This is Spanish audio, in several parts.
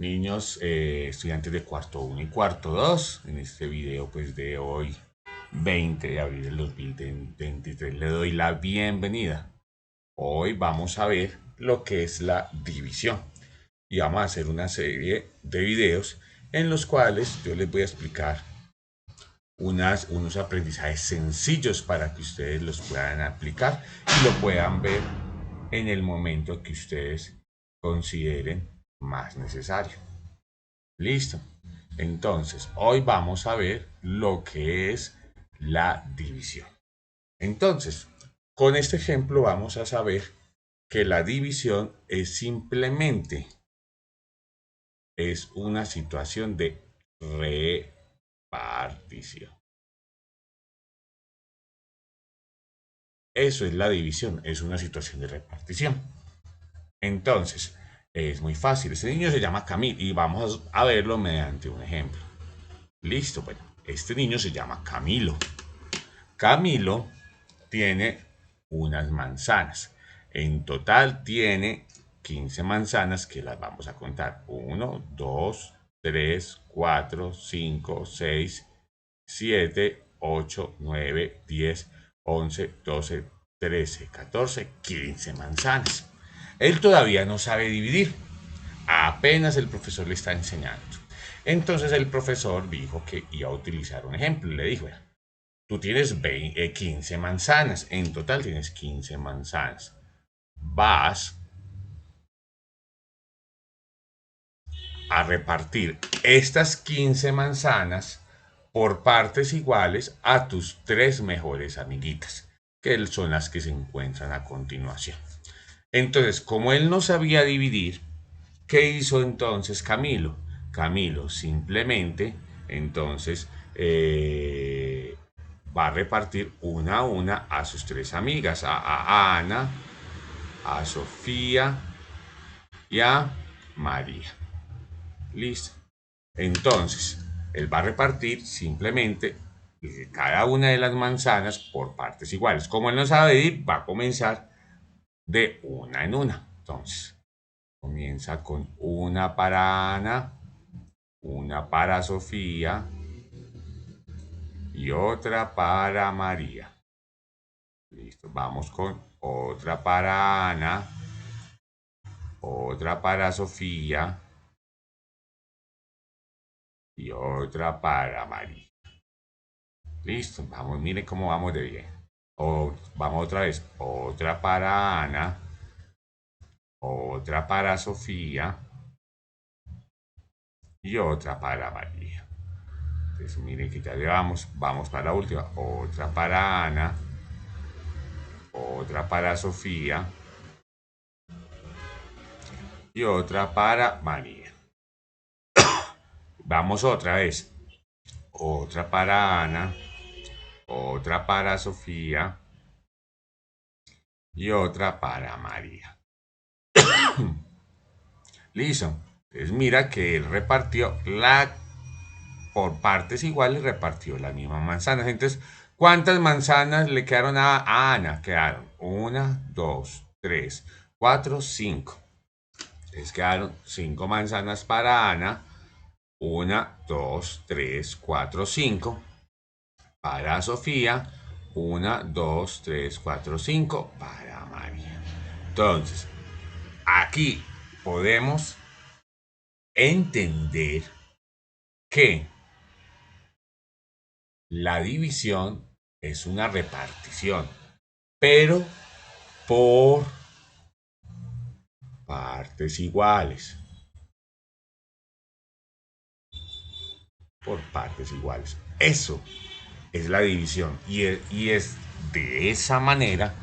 Niños, estudiantes de cuarto 1 y cuarto 2, en este video pues de hoy, 20 de abril del 2023, le doy la bienvenida. Hoy vamos a ver lo que es la división y vamos a hacer una serie de videos en los cuales yo les voy a explicar unos aprendizajes sencillos para que ustedes los puedan aplicar y lo puedan ver en el momento que ustedes consideren más necesario. Listo. Entonces, hoy vamos a ver lo que es la división. Entonces, con este ejemplo vamos a saber que la división es simplemente una situación de repartición. Eso es la división, es una situación de repartición. Entonces, es muy fácil. Este niño se llama Camilo y vamos a verlo mediante un ejemplo. Listo, bueno, este niño se llama Camilo. Camilo tiene unas manzanas. En total tiene 15 manzanas que las vamos a contar. 1, 2, 3, 4, 5, 6, 7, 8, 9, 10, 11, 12, 13, 14, 15 manzanas. Él todavía no sabe dividir. Apenas el profesor le está enseñando. Entonces el profesor dijo que iba a utilizar un ejemplo. Le dijo, tú tienes 15 manzanas. En total tienes 15 manzanas. Vas a repartir estas 15 manzanas por partes iguales a tus 3 mejores amiguitas, que son las que se encuentran a continuación. Entonces, como él no sabía dividir, ¿qué hizo entonces Camilo? Camilo simplemente, entonces, va a repartir una a una a sus 3 amigas, a Ana, a Sofía y a María. Listo. Entonces, él va a repartir simplemente cada una de las manzanas por partes iguales. Como él no sabe dividir, va a comenzar de una en una. Entonces, comienza con una para Ana, una para Sofía y otra para María. Listo, vamos con otra para Ana, otra para Sofía y otra para María. Listo, vamos, mire cómo vamos de bien. Vamos otra vez, otra para Ana, otra para Sofía y otra para María. Entonces miren que ya llevamos, vamos para la última, otra para Ana, otra para Sofía y otra para María. Vamos otra vez, otra para Ana, otra para Sofía y otra para María. Listo. Entonces mira que él repartió por partes iguales, repartió las mismas manzanas. Entonces, ¿cuántas manzanas le quedaron a Ana? Quedaron 1, 2, 3, 4, 5. Entonces quedaron 5 manzanas para Ana. 1, 2, 3, 4, 5. Para Sofía. 1, 2, 3, 4, 5. Para María. Entonces, aquí podemos entender que la división es una repartición, pero por partes iguales. Por partes iguales. Eso es la división y es de esa manera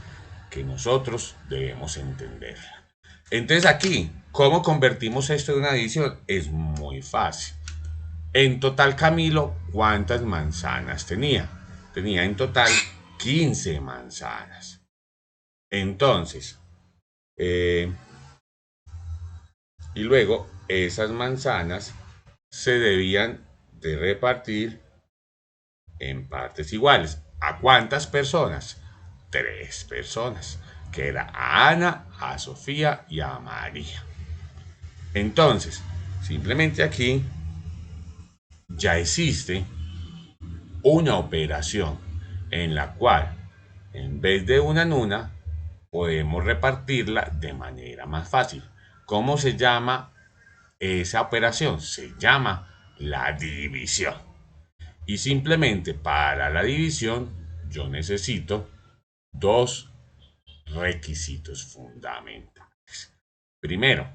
que nosotros debemos entenderla. Entonces aquí, ¿cómo convertimos esto en una división? Es muy fácil. En total, Camilo, ¿cuántas manzanas tenía? Tenía en total 15 manzanas. Entonces, y luego esas manzanas se debían de repartir en partes iguales. ¿A cuántas personas? 3 personas, que era a Ana, a Sofía y a María. Entonces, Simplemente aquí ya existe una operación en la cual en vez de una en una podemos repartirla de manera más fácil. ¿Cómo se llama esa operación? Se llama la división. Y simplemente para la división yo necesito dos requisitos fundamentales. Primero,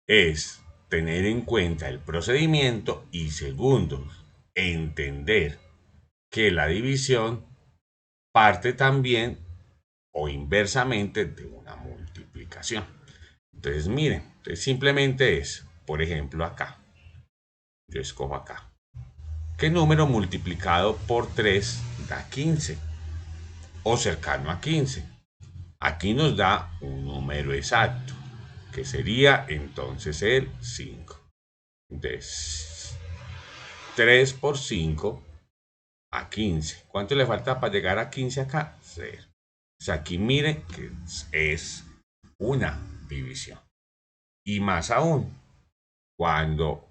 es tener en cuenta el procedimiento y segundo, entender que la división parte también o inversamente de una multiplicación. Entonces, miren, simplemente es, por ejemplo, acá, yo escojo acá, ¿qué número multiplicado por 3 da 15? O cercano a 15. Aquí nos da un número exacto, que sería entonces el 5. Entonces, 3 por 5 a 15. ¿Cuánto le falta para llegar a 15 acá? 0. O sea, aquí miren que es una división. Y más aún, cuando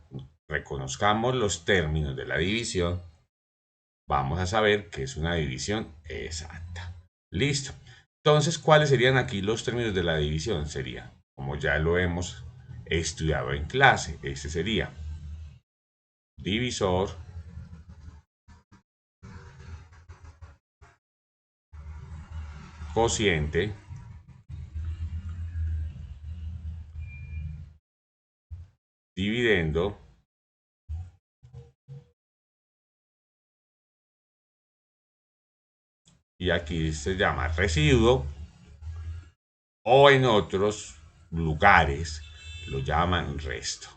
reconozcamos los términos de la división, vamos a saber que es una división exacta. Listo. Entonces, ¿cuáles serían aquí los términos de la división? Sería, como ya lo hemos estudiado en clase, este sería divisor cociente dividendo y aquí se llama residuo o en otros lugares lo llaman resto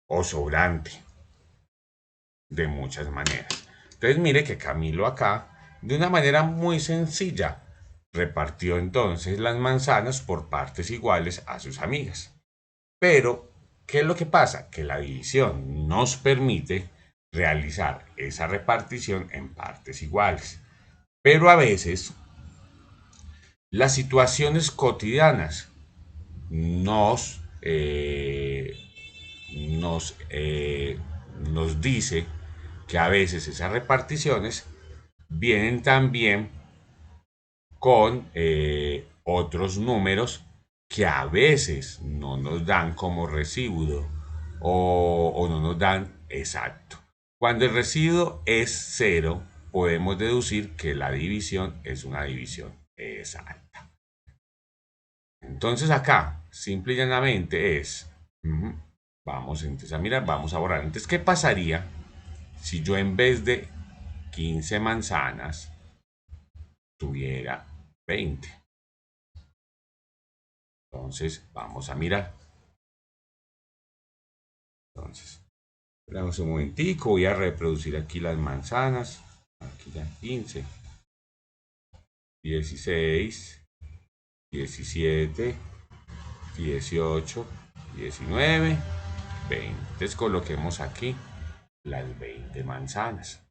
o sobrante de muchas maneras. Entonces mire que Camilo acá de una manera muy sencilla repartió entonces las manzanas por partes iguales a sus amigas. Pero, ¿qué es lo que pasa? Que la división nos permite realizar esa repartición en partes iguales. Pero a veces las situaciones cotidianas nos, nos, nos dice que a veces esas reparticiones vienen también con otros números que a veces no nos dan como residuo o no nos dan exacto. Cuando el residuo es 0, podemos deducir que la división es una división exacta. Entonces acá, simple y llanamente es, vamos entonces a mirar, vamos a borrar. Entonces, ¿qué pasaría si yo en vez de 15 manzanas tuviera 20? Entonces, vamos a mirar. Entonces, esperamos un momentico, voy a reproducir aquí las manzanas. Aquí ya 15, 16, 17, 18, 19, 20. Entonces coloquemos aquí las 20 manzanas.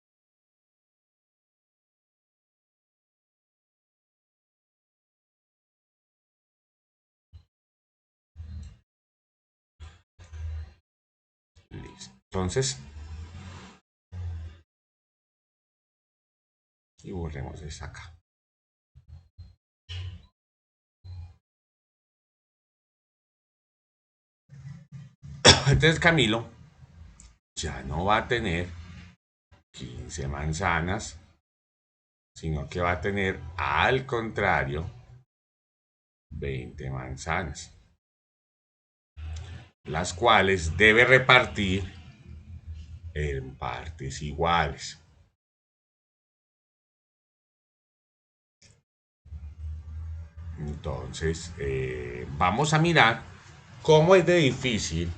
Listo. Entonces, y borremos esta acá. Entonces Camilo ya no va a tener 15 manzanas, sino que va a tener al contrario 20 manzanas, las cuales debe repartir en partes iguales. Entonces, vamos a mirar cómo es de difícil,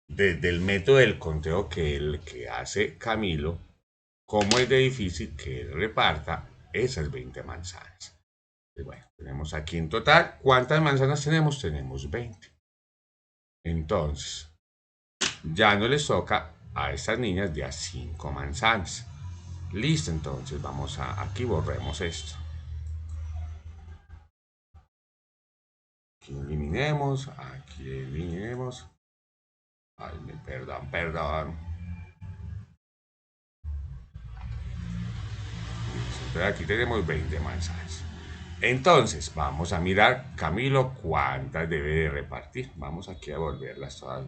desde el método del conteo que hace Camilo, cómo es de difícil que él reparta esas 20 manzanas. Pues bueno, tenemos aquí en total, ¿cuántas manzanas tenemos? Tenemos 20. Entonces, ya no les toca a estas niñas de a 5 manzanas. Listo, entonces vamos a aquí borremos esto. aquí eliminemos. Ay, perdón. Entonces aquí tenemos 20 manzanas. Entonces, vamos a mirar, Camilo, cuántas debe de repartir. Vamos aquí a devolverlas todas.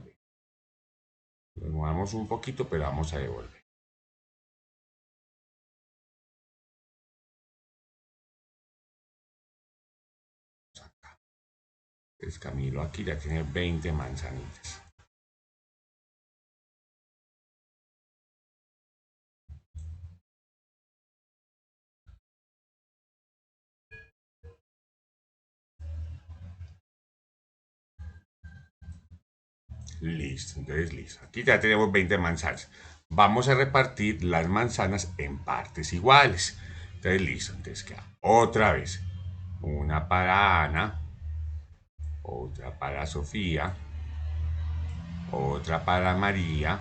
Nos movamos un poquito, pero vamos a devolver. Entonces, Camilo aquí ya tiene 20 manzanitas. Listo, entonces listo. Aquí ya tenemos 20 manzanas. Vamos a repartir las manzanas en partes iguales. Entonces listo, entonces queda otra vez. Una para Ana, otra para Sofía, otra para María,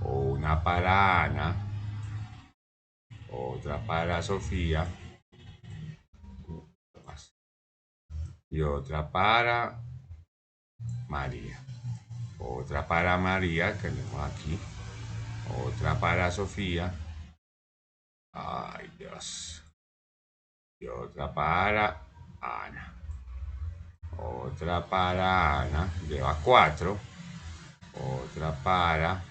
una para Ana, otra para Sofía y otra para María. Otra para María, que tenemos aquí. Otra para Sofía. Ay, Dios. Y otra para Ana. Otra para Ana. Lleva 4. Otra para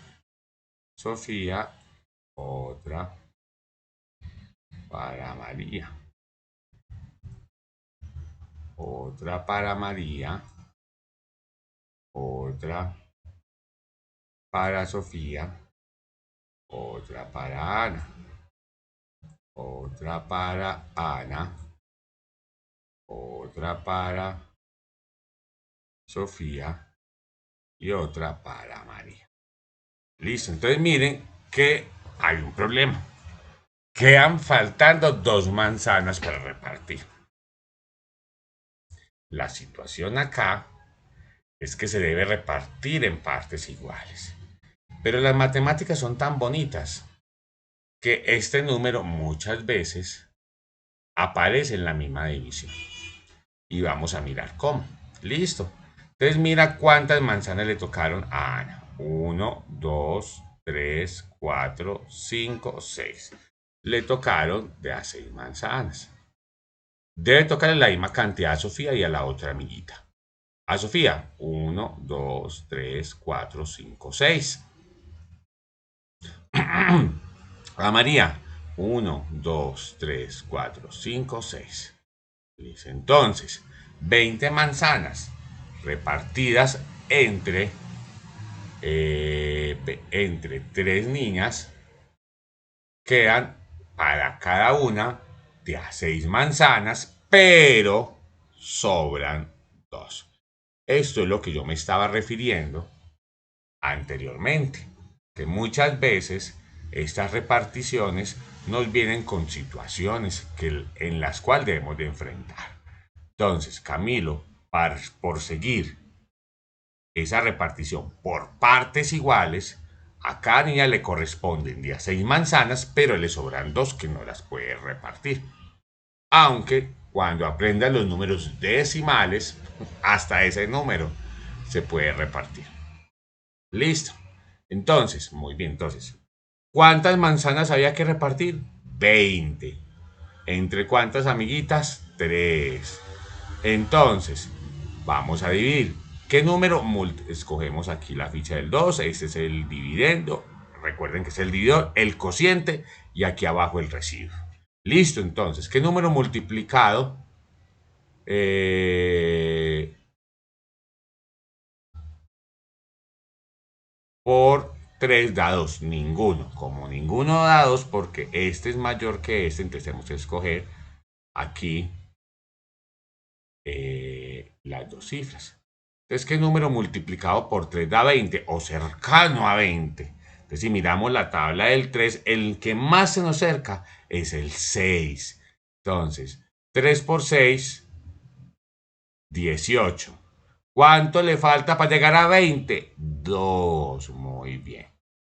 Sofía. Otra para María. Otra para María. Otra para Sofía. Otra para Ana. Otra para Ana. Otra para Sofía y otra para María. Listo, entonces miren que hay un problema. Quedan faltando 2 manzanas para repartir. La situación acá es que se debe repartir en partes iguales. Pero las matemáticas son tan bonitas que este número muchas veces aparece en la misma división. Y vamos a mirar cómo. Listo. Entonces mira cuántas manzanas le tocaron a Ana. 1, 2, 3, 4, 5, 6. Le tocaron de a 6 manzanas. Debe tocarle la misma cantidad a Sofía y a la otra amiguita. A Sofía, 1, 2, 3, 4, 5, 6. A María, 1, 2, 3, 4, 5, 6. Entonces, 20 manzanas repartidas entre 3 niñas quedan para cada una de a 6 manzanas, pero sobran 2. Esto es lo que yo me estaba refiriendo anteriormente, que muchas veces estas reparticiones nos vienen con situaciones en las cuales debemos de enfrentar. Entonces, Camilo, por seguir esa repartición por partes iguales, a cada niña le corresponden de a 6 manzanas, pero le sobran 2 que no las puede repartir. Aunque cuando aprendan los números decimales, hasta ese número se puede repartir. Listo. Entonces, muy bien, entonces, ¿cuántas manzanas había que repartir? 20. ¿Entre cuántas amiguitas? 3. Entonces, vamos a dividir. ¿Qué número? Escogemos aquí la ficha del 2. Este es el dividendo. Recuerden que es el dividor, el cociente y aquí abajo el residuo. Listo, entonces, ¿qué número multiplicado por 3 da 2? Ninguno. Como ninguno da 2 porque este es mayor que este, entonces tenemos que escoger aquí las 2 cifras. Entonces, ¿qué número multiplicado por 3 da 20 o cercano a 20? Entonces, si miramos la tabla del 3, el que más se nos acerca es el 6. Entonces, 3 por 6, 18. ¿Cuánto le falta para llegar a 20? 2. Muy bien.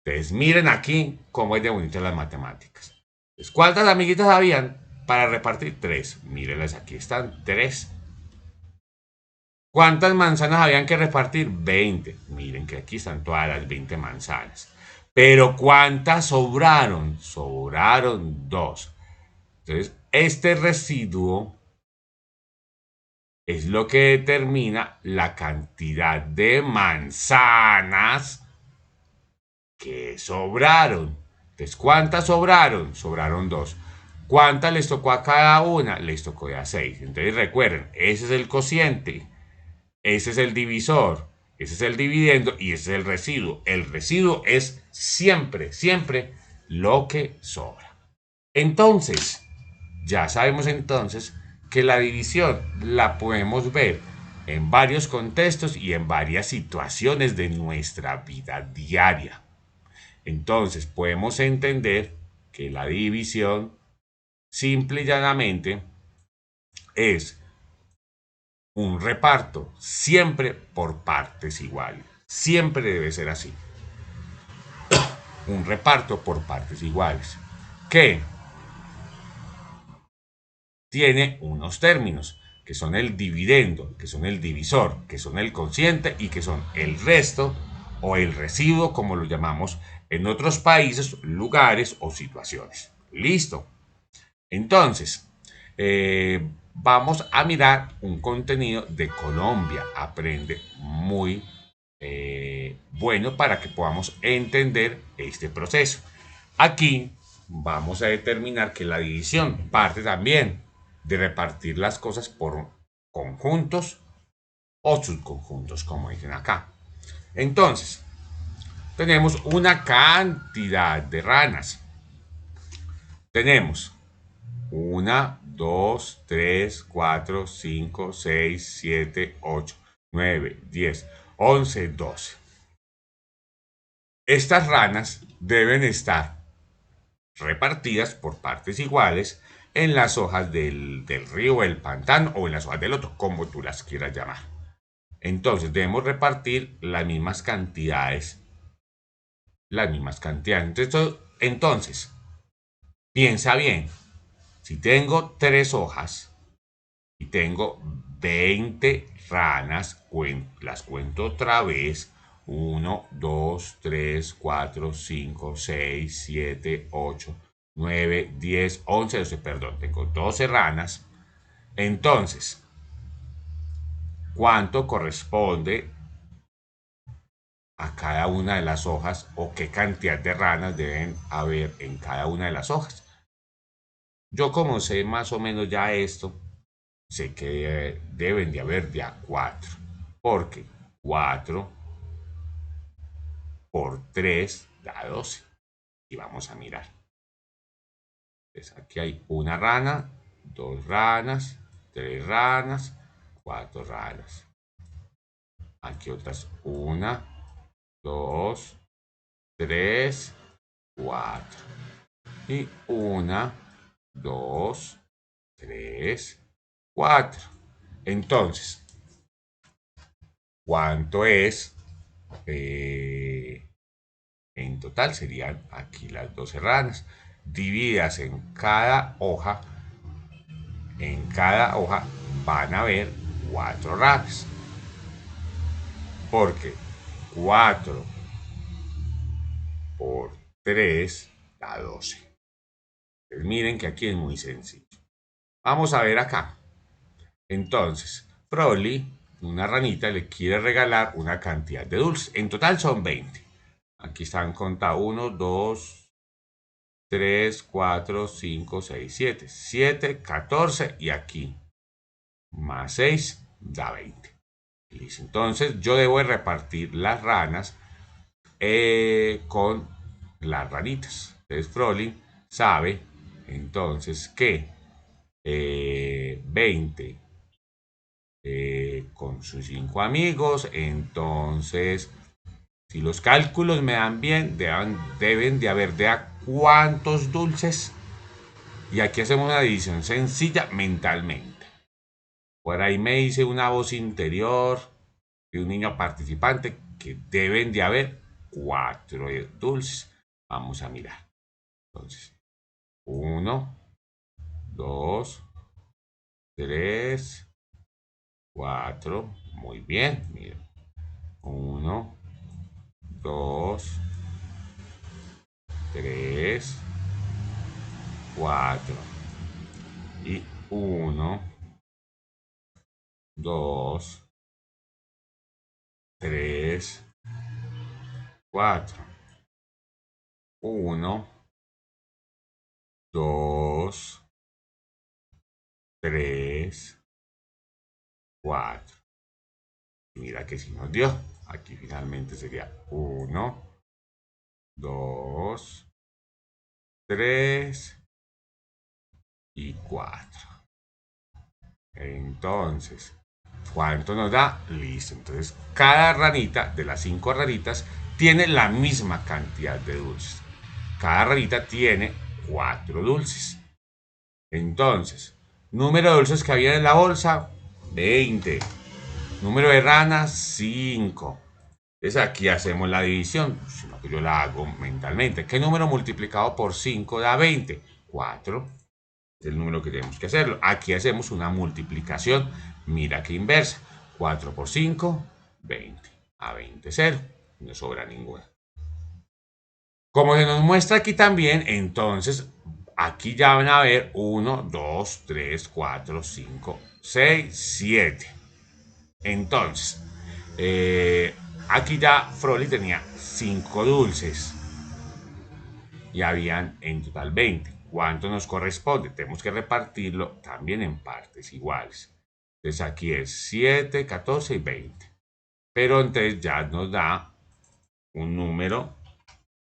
Entonces, miren aquí cómo es de bonito las matemáticas. Entonces, ¿cuántas amiguitas habían para repartir? 3. Mírenlas, aquí están, 3. ¿Cuántas manzanas habían que repartir? 20. Miren que aquí están todas las 20 manzanas. Pero ¿cuántas sobraron? Sobraron 2. Entonces, este residuo es lo que determina la cantidad de manzanas que sobraron. Entonces, ¿cuántas sobraron? Sobraron 2. ¿Cuántas les tocó a cada una? Les tocó ya 6. Entonces recuerden, ese es el cociente, ese es el divisor, ese es el dividendo y ese es el residuo. El residuo es siempre, siempre lo que sobra. Entonces, ya sabemos entonces que la división la podemos ver en varios contextos y en varias situaciones de nuestra vida diaria. Entonces podemos entender que la división simple y llanamente es un reparto siempre por partes iguales. Siempre debe ser así. Un reparto por partes iguales. Que tiene unos términos, que son el dividendo, que son el divisor, que son el cociente y que son el resto o el residuo, como lo llamamos en otros países, lugares o situaciones. Listo. Entonces, vamos a mirar un contenido de Colombia. Aprende muy bueno para que podamos entender este proceso. Aquí vamos a determinar que la división parte también de repartir las cosas por conjuntos o subconjuntos, como dicen acá. Entonces, tenemos una cantidad de ranas. Tenemos 1, 2, 3, 4, 5, 6, 7, 8, 9, 10, 11, 12. Estas ranas deben estar repartidas por partes iguales en las hojas del río, el pantano o en las hojas del loto, como tú las quieras llamar. Entonces debemos repartir las mismas cantidades. Las mismas cantidades. Entonces piensa bien. Si tengo 3 hojas y tengo 20 ranas, las cuento otra vez. 1, 2, 3, 4, 5, 6, 7, 8, 9, 10, 11, 12, perdón, tengo 12 ranas. Entonces, ¿cuánto corresponde a cada una de las hojas o qué cantidad de ranas deben haber en cada una de las hojas? Yo como sé más o menos ya esto, sé que deben de haber de a 4, porque 4 por 3 da 12. Y vamos a mirar. Entonces aquí hay una rana, 2 ranas, 3 ranas, 4 ranas. Aquí otras 1, 2, 3, 4. Y 1, 2, 3, 4. Entonces, ¿cuánto es? En total serían aquí las 12 ranas. Divididas en cada hoja van a haber 4 ranas. Porque 4 por 3 da 12. Pues miren que aquí es muy sencillo. Vamos a ver acá. Entonces, Proli, una ranita, le quiere regalar una cantidad de dulces. En total son 20. Aquí están contados 1, 2, 3, 4, 5, 6, 7. 7, 14 y aquí más 6 da 20. Listo. Entonces yo debo repartir las ranas con las ranitas. Entonces Frolin sabe entonces que 20 con sus 5 amigos. Entonces, si los cálculos me dan bien, deben de haber de a cuántos dulces. Y aquí hacemos una división sencilla mentalmente. Por ahí me dice una voz interior de un niño participante que deben de haber 4 dulces. Vamos a mirar. Entonces, 1, 2, 3, 4, Muy bien, miren. 1, 2, 3, 4. Y 1, 2, 3, 4. 1, 2, 3, 4. Y mira que si nos dio. Aquí finalmente sería 1, 2, 3 y 4. Entonces, ¿cuánto nos da? Listo. Entonces, cada ranita de las 5 ranitas tiene la misma cantidad de dulces. Cada ranita tiene 4 dulces. Entonces, número de dulces que había en la bolsa, 20. Número de ranas, 5. Entonces aquí hacemos la división, sino que yo la hago mentalmente. ¿Qué número multiplicado por 5 da 20? 4. Es el número que tenemos que hacerlo. Aquí hacemos una multiplicación. Mira que inversa. 4 por 5, 20. A 20, 0. No sobra ninguna. Como se nos muestra aquí también, entonces aquí ya van a ver 1, 2, 3, 4, 5, 6, 7. Entonces, aquí ya Froli tenía 5 dulces y habían en total 20. ¿Cuánto nos corresponde? Tenemos que repartirlo también en partes iguales. Entonces aquí es 7, 14 y 20. Pero entonces ya nos da un número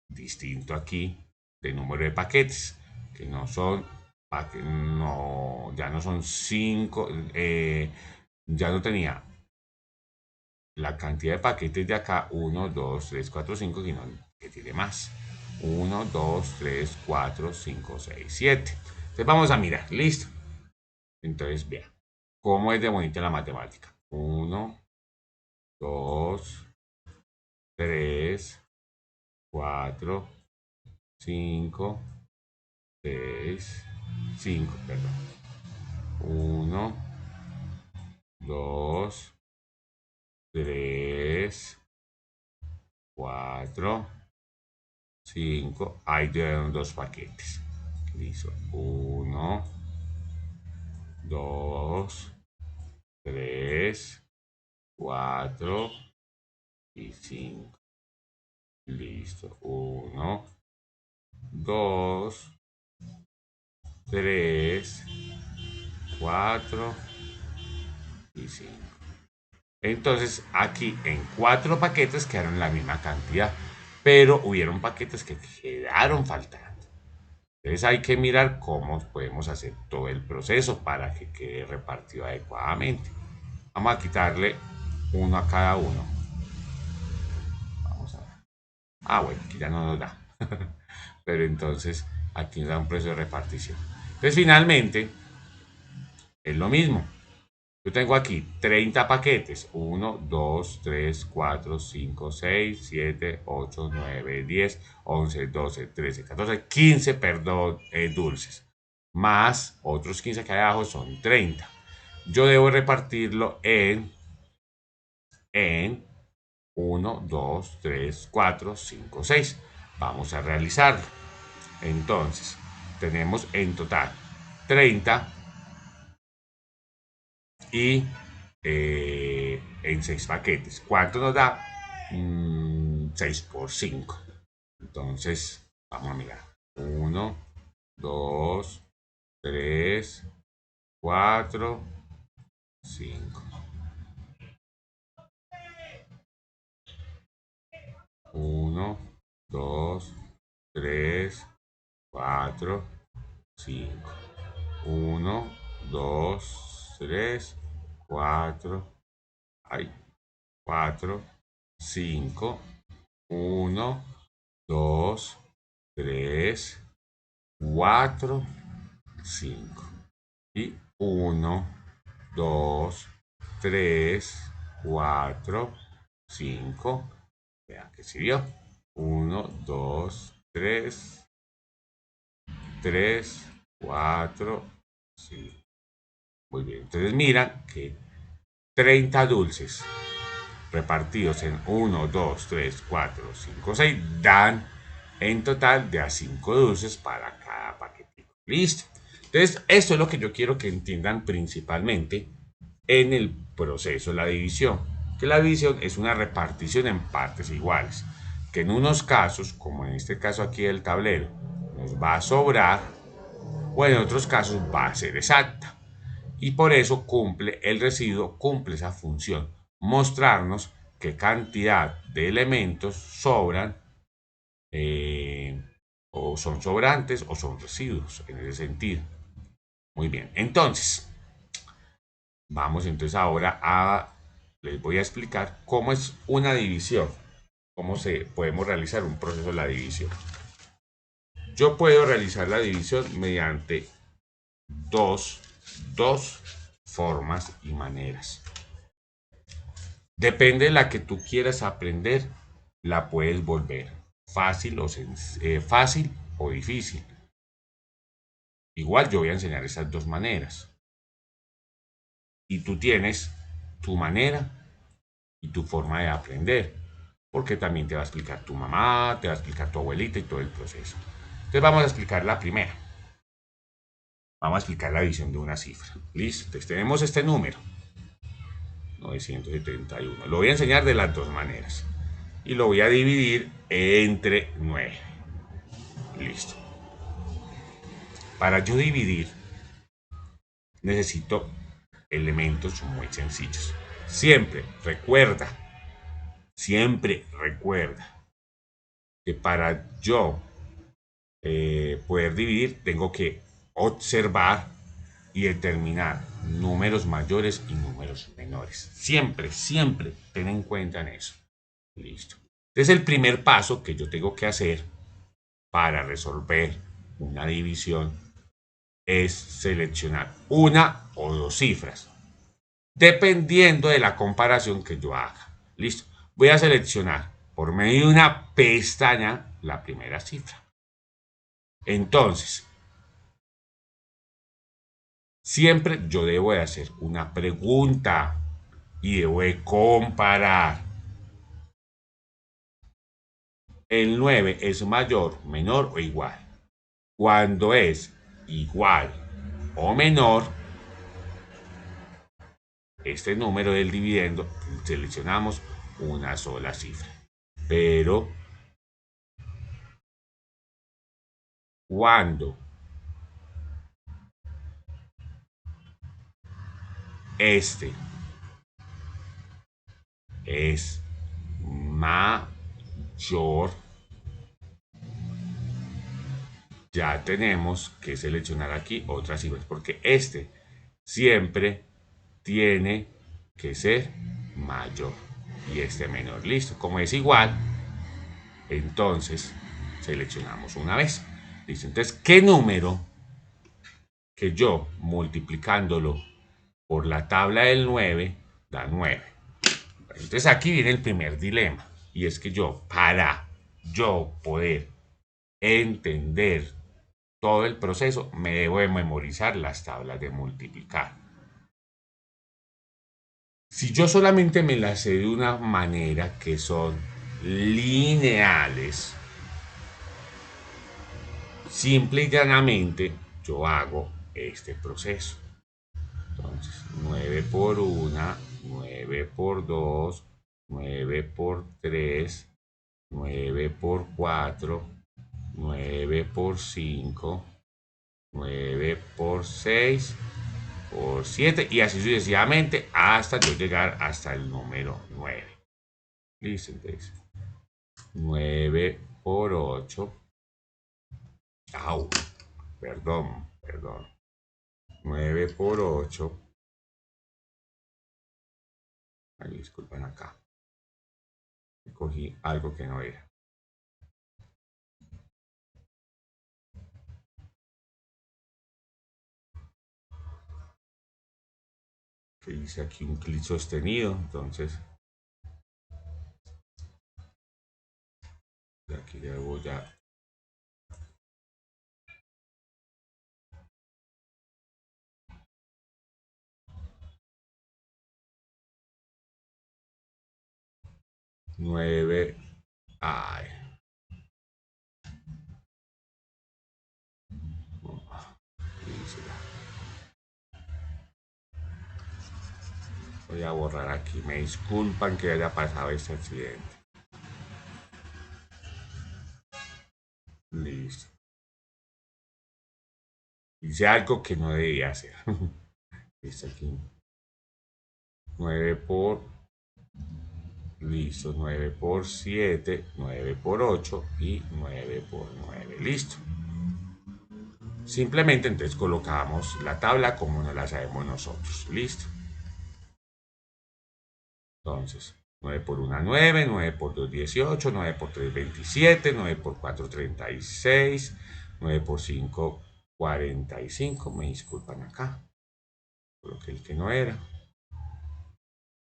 distinto aquí de número de paquetes, que no son, no, ya no son 5, ya no tenía la cantidad de paquetes de acá, 1, 2, 3, 4, 5, sino que tiene más. 1, 2, 3, 4, 5, 6, 7. Entonces vamos a mirar, listo. Entonces vea, ¿cómo es de bonita la matemática? 1, 2, 3, 4, 5, 6, 5, perdón. 1, 2, 3, 4, 5. Ahí dieron dos paquetes. Listo. 1, 2, 3, 4 y 5. Listo. 1, 2, 3, 4 y 5. Entonces aquí en 4 paquetes quedaron la misma cantidad, pero hubieron paquetes que quedaron faltando. Entonces hay que mirar cómo podemos hacer todo el proceso para que quede repartido adecuadamente. Vamos a quitarle uno a cada uno. Vamos a ver. Ah, bueno, aquí ya no nos da. Pero entonces aquí nos da un proceso de repartición. Entonces finalmente es lo mismo. Yo tengo aquí 30 paquetes. 1, 2, 3, 4, 5, 6, 7, 8, 9, 10, 11, 12, 13, 14, 15, perdón, dulces. Más otros 15 que hay abajo son 30. Yo debo repartirlo en 1, 2, 3, 4, 5, 6. Vamos a realizarlo. Entonces, tenemos en total 30 y en 6 paquetes. ¿Cuánto nos da? 6 por 5. Entonces, vamos a mirar. 1, 2, 3, 4, 5. 1, 2, 3, 4, 5. 1, 2, 3, 4, ay, 4, 5, 1, 2, 3, 4, 5. Y 1, 2, 3, 4, 5. Vean que sirvió. 1, 2, 3, 3, 4, 5. Muy bien. Entonces miran que 30 dulces repartidos en 1, 2, 3, 4, 5, 6 dan en total de a 5 dulces para cada paquetito. Listo. Entonces, esto es lo que yo quiero que entiendan principalmente en el proceso de la división. Que la división es una repartición en partes iguales. Que en unos casos, como en este caso aquí del tablero, nos va a sobrar, o en otros casos va a ser exacta. Y por eso cumple el residuo, cumple esa función, mostrarnos qué cantidad de elementos sobran, o son sobrantes o son residuos en ese sentido. Muy bien, entonces vamos entonces ahora les voy a explicar cómo es una división, cómo podemos realizar un proceso de la división. Yo puedo realizar la división mediante dos, dos formas y maneras. Depende de la que tú quieras aprender, la puedes volver fácil o difícil. Igual yo voy a enseñar esas dos maneras. Y tú tienes tu manera y tu forma de aprender. Porque también te va a explicar tu mamá, te va a explicar tu abuelita y todo el proceso. Entonces vamos a explicar la primera. Vamos a explicar la división de una cifra. Listo. Entonces tenemos este número. 971. Lo voy a enseñar de las dos maneras. Y lo voy a dividir entre 9. Listo. Para yo dividir, necesito elementos muy sencillos. Siempre recuerda que para yo poder dividir, tengo que observar y determinar números mayores y números menores. Siempre ten en cuenta en eso. Listo. Entonces el primer paso que yo tengo que hacer para resolver una división es seleccionar una o dos cifras, dependiendo de la comparación que yo haga. Listo. Voy a seleccionar por medio de una pestaña la primera cifra. Entonces, siempre yo debo de hacer una pregunta y debo de comparar. El 9 es mayor, menor o igual. Cuando es igual o menor, este número del dividendo, seleccionamos una sola cifra. Pero cuando este es mayor, ya tenemos que seleccionar aquí otras cifras, porque este siempre tiene que ser mayor y este menor. Listo, como es igual, entonces seleccionamos una vez. Listo, entonces, ¿qué número que yo multiplicándolo por la tabla del 9 da 9? Entonces aquí viene el primer dilema, y es que para yo poder entender todo el proceso, me debo de memorizar las tablas de multiplicar. Si yo solamente me las sé de una manera, que son lineales, simple y llanamente yo hago este proceso. Entonces, 9 por 1, 9 por 2, 9 por 3, 9 por 4, 9 por 5, 9 por 6, por 7 y así sucesivamente hasta yo llegar hasta el número 9. Listo, entonces 9 por 8. Au, perdón. 9 por 8. Ay, disculpen acá. Cogí algo que no era. Que hice aquí un clic sostenido, entonces de aquí debo ya. 9. Ay. Voy a borrar aquí. Me disculpan que haya pasado este accidente. Listo. Hice algo que no debía hacer. Listo aquí. 9 por... Listo. 9 por 7. 9 por 8. Y 9 por 9. Listo. Simplemente entonces colocamos la tabla como no la sabemos nosotros. Listo. Entonces, 9 por 1, 9, 9 por 2, 18, 9 por 3, 27, 9 por 4, 36, 9 por 5, 45. Me disculpan acá. Coloqué el que no era.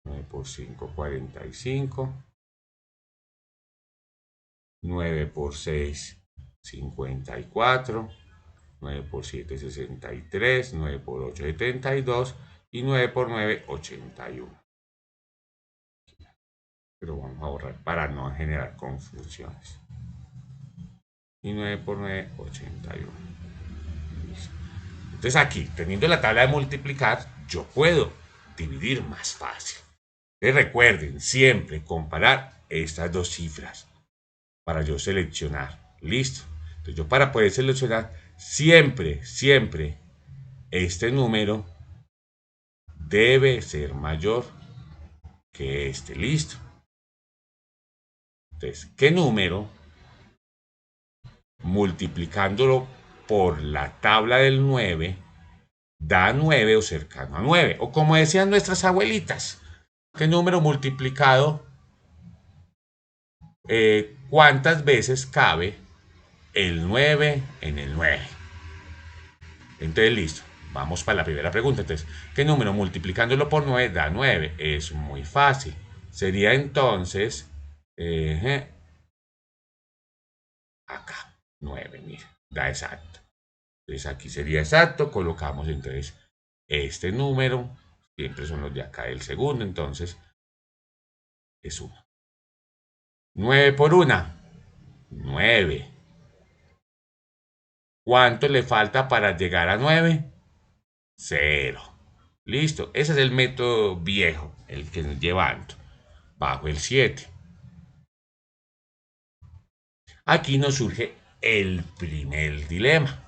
9 por 5, 45. 9 por 6, 54. 9 por 7, 63. 9 por 8, 72. Y 9 por 9, 81. Pero vamos a borrar para no generar confusiones. Y 9 por 9, 81. Listo. Entonces aquí, teniendo la tabla de multiplicar, yo puedo dividir más fácil. Entonces recuerden siempre comparar estas dos cifras para yo seleccionar. Listo. Entonces yo para poder seleccionar siempre este número debe ser mayor que este. Listo. Entonces, ¿qué número multiplicándolo por la tabla del 9 da 9 o cercano a 9? O como decían nuestras abuelitas, ¿qué número multiplicado cuántas veces cabe el 9 en el 9? Entonces, listo. Vamos para la primera pregunta. Entonces, ¿qué número multiplicándolo por 9 da 9? Es muy fácil. Sería entonces acá, 9, mira, da exacto. Entonces aquí sería exacto, colocamos entonces este número, siempre son los de acá del segundo, entonces es 1. 9 por 1, 9. ¿Cuánto le falta para llegar a 9? 0. Listo, ese es el método viejo, el que nos llevando, bajo el 7. Aquí nos surge el primer dilema.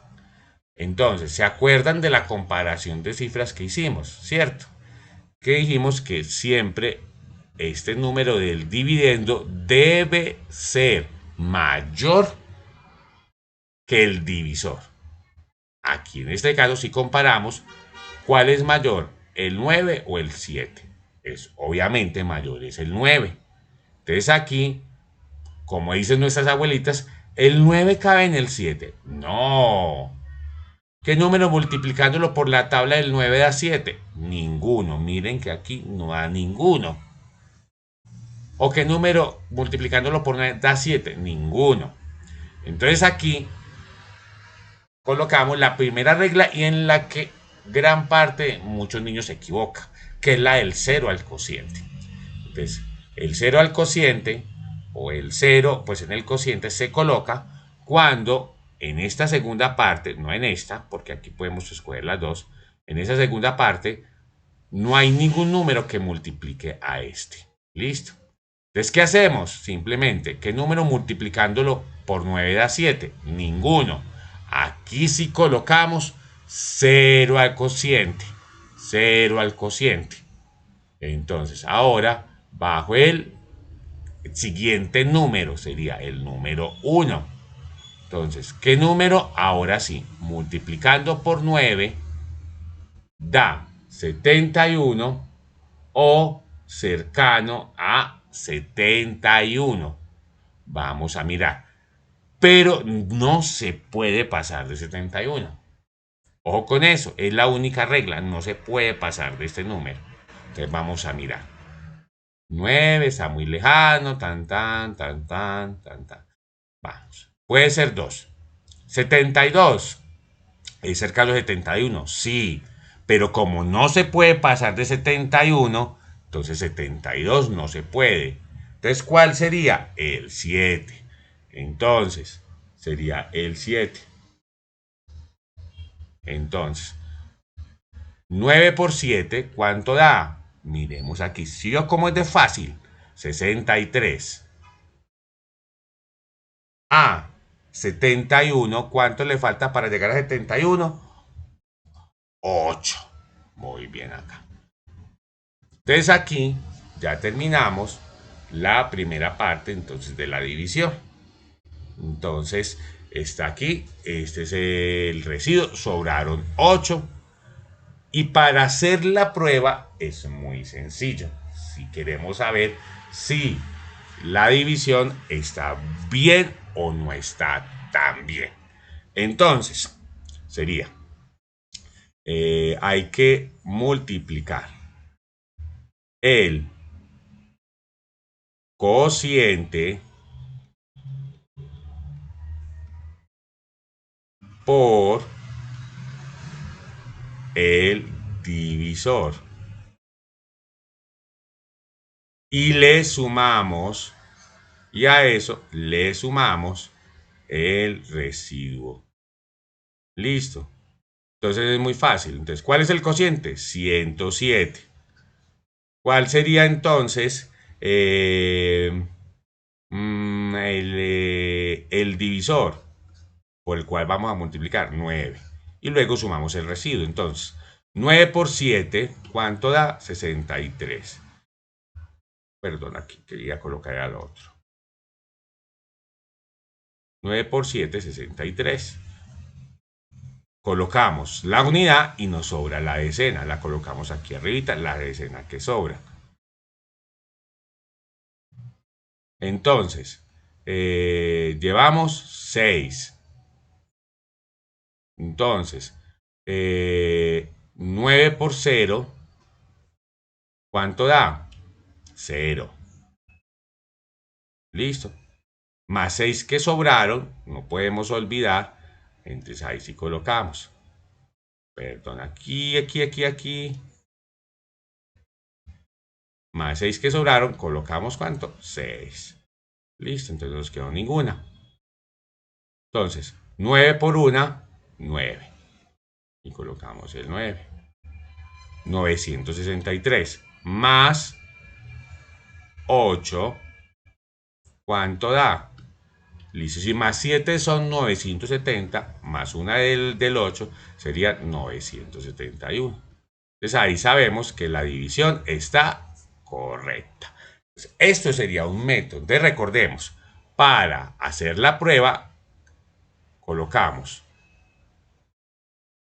Entonces, ¿se acuerdan de la comparación de cifras que hicimos? ¿Cierto? Que dijimos que siempre este número del dividendo debe ser mayor que el divisor. Aquí en este caso si comparamos, ¿cuál es mayor? ¿El 9 o el 7? Es obviamente mayor es el 9. Entonces aquí, como dicen nuestras abuelitas, ¿el 9 cabe en el 7? No. ¿Qué número multiplicándolo por la tabla del 9 da 7? Ninguno. Miren que aquí no da ninguno. ¿O qué número multiplicándolo por 9 da 7? Ninguno. Entonces aquí colocamos la primera regla y en la que gran parte de muchos niños se equivoca, que es la del 0 al cociente. Entonces, el 0 al cociente o el 0, pues en el cociente se coloca cuando en esta segunda parte, no en esta, porque aquí podemos escoger las dos, en esa segunda parte no hay ningún número que multiplique a este. ¿Listo? Entonces, ¿qué hacemos? Simplemente, ¿qué número multiplicándolo por 9 da 7? Ninguno. Aquí sí colocamos 0 al cociente. 0 al cociente. Entonces, ahora, bajo el siguiente número, sería el número 1. Entonces, ¿qué número? Ahora sí, multiplicando por 9 da 71 o cercano a 71. Vamos a mirar. Pero no se puede pasar de 71. Ojo con eso, es la única regla, no se puede pasar de este número. Entonces vamos a mirar. 9 está muy lejano, tan. Vamos. Puede ser 2. 72 es cerca de los 71, sí. Pero como no se puede pasar de 71, entonces 72 no se puede. Entonces, ¿cuál sería? El 7. Entonces, sería el 7. Entonces, 9 por 7, ¿cuánto da? Miremos aquí. Si yo como es de fácil, 63. A 71, ¿cuánto le falta para llegar a 71? 8. Muy bien acá. Entonces aquí ya terminamos la primera parte entonces de la división. Entonces está aquí, este es el residuo, sobraron 8. Y para hacer la prueba es muy sencillo. Si queremos saber si la división está bien o no está tan bien. Entonces, sería, hay que multiplicar el cociente por el divisor. Y le sumamos, y a eso le sumamos el residuo. Listo. Entonces es muy fácil. Entonces, ¿cuál es el cociente? 107. ¿Cuál sería entonces el divisor por el cual vamos a multiplicar? 9. Y luego sumamos el residuo. Entonces, 9 por 7, ¿cuánto da? 63. Perdón, aquí quería colocar al otro. 9 por 7, 63. Colocamos la unidad y nos sobra la decena. La colocamos aquí arribita, la decena que sobra. Entonces, llevamos 6. Entonces, 9 por 0, ¿cuánto da? 0. Listo. Más 6 que sobraron, no podemos olvidar. Entonces ahí sí colocamos. Perdón, aquí. Más 6 que sobraron, colocamos ¿cuánto? 6. Listo, entonces no nos quedó ninguna. Entonces, 9 por 1, 9. Y colocamos el 9. 963 más 8, ¿cuánto da? Listo, si más 7 son 970, más una del 8 sería 971. Entonces ahí sabemos que la división está correcta. Entonces, esto sería un método. Entonces recordemos, para hacer la prueba, colocamos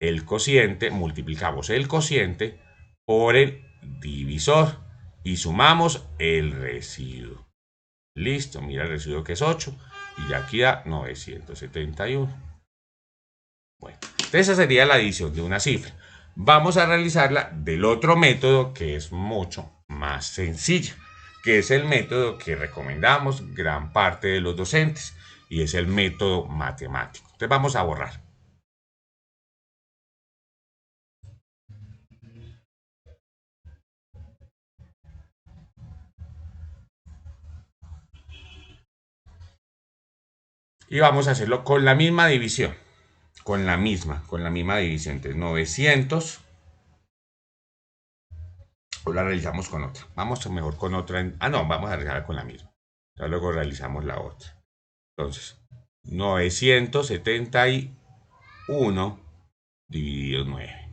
el cociente, multiplicamos el cociente por el divisor y sumamos el residuo. Listo, mira el residuo que es 8 y ya aquí da 971. Bueno, esa sería la división de una cifra. Vamos a realizarla del otro método que es mucho más sencilla, que es el método que recomendamos gran parte de los docentes y es el método matemático. Entonces vamos a borrar. Y vamos a hacerlo con la misma división. Con la misma división. Entonces 900. O la realizamos con otra. Vamos mejor con otra. No, vamos a realizarla con la misma. Ya luego realizamos la otra. Entonces, 971 dividido 9.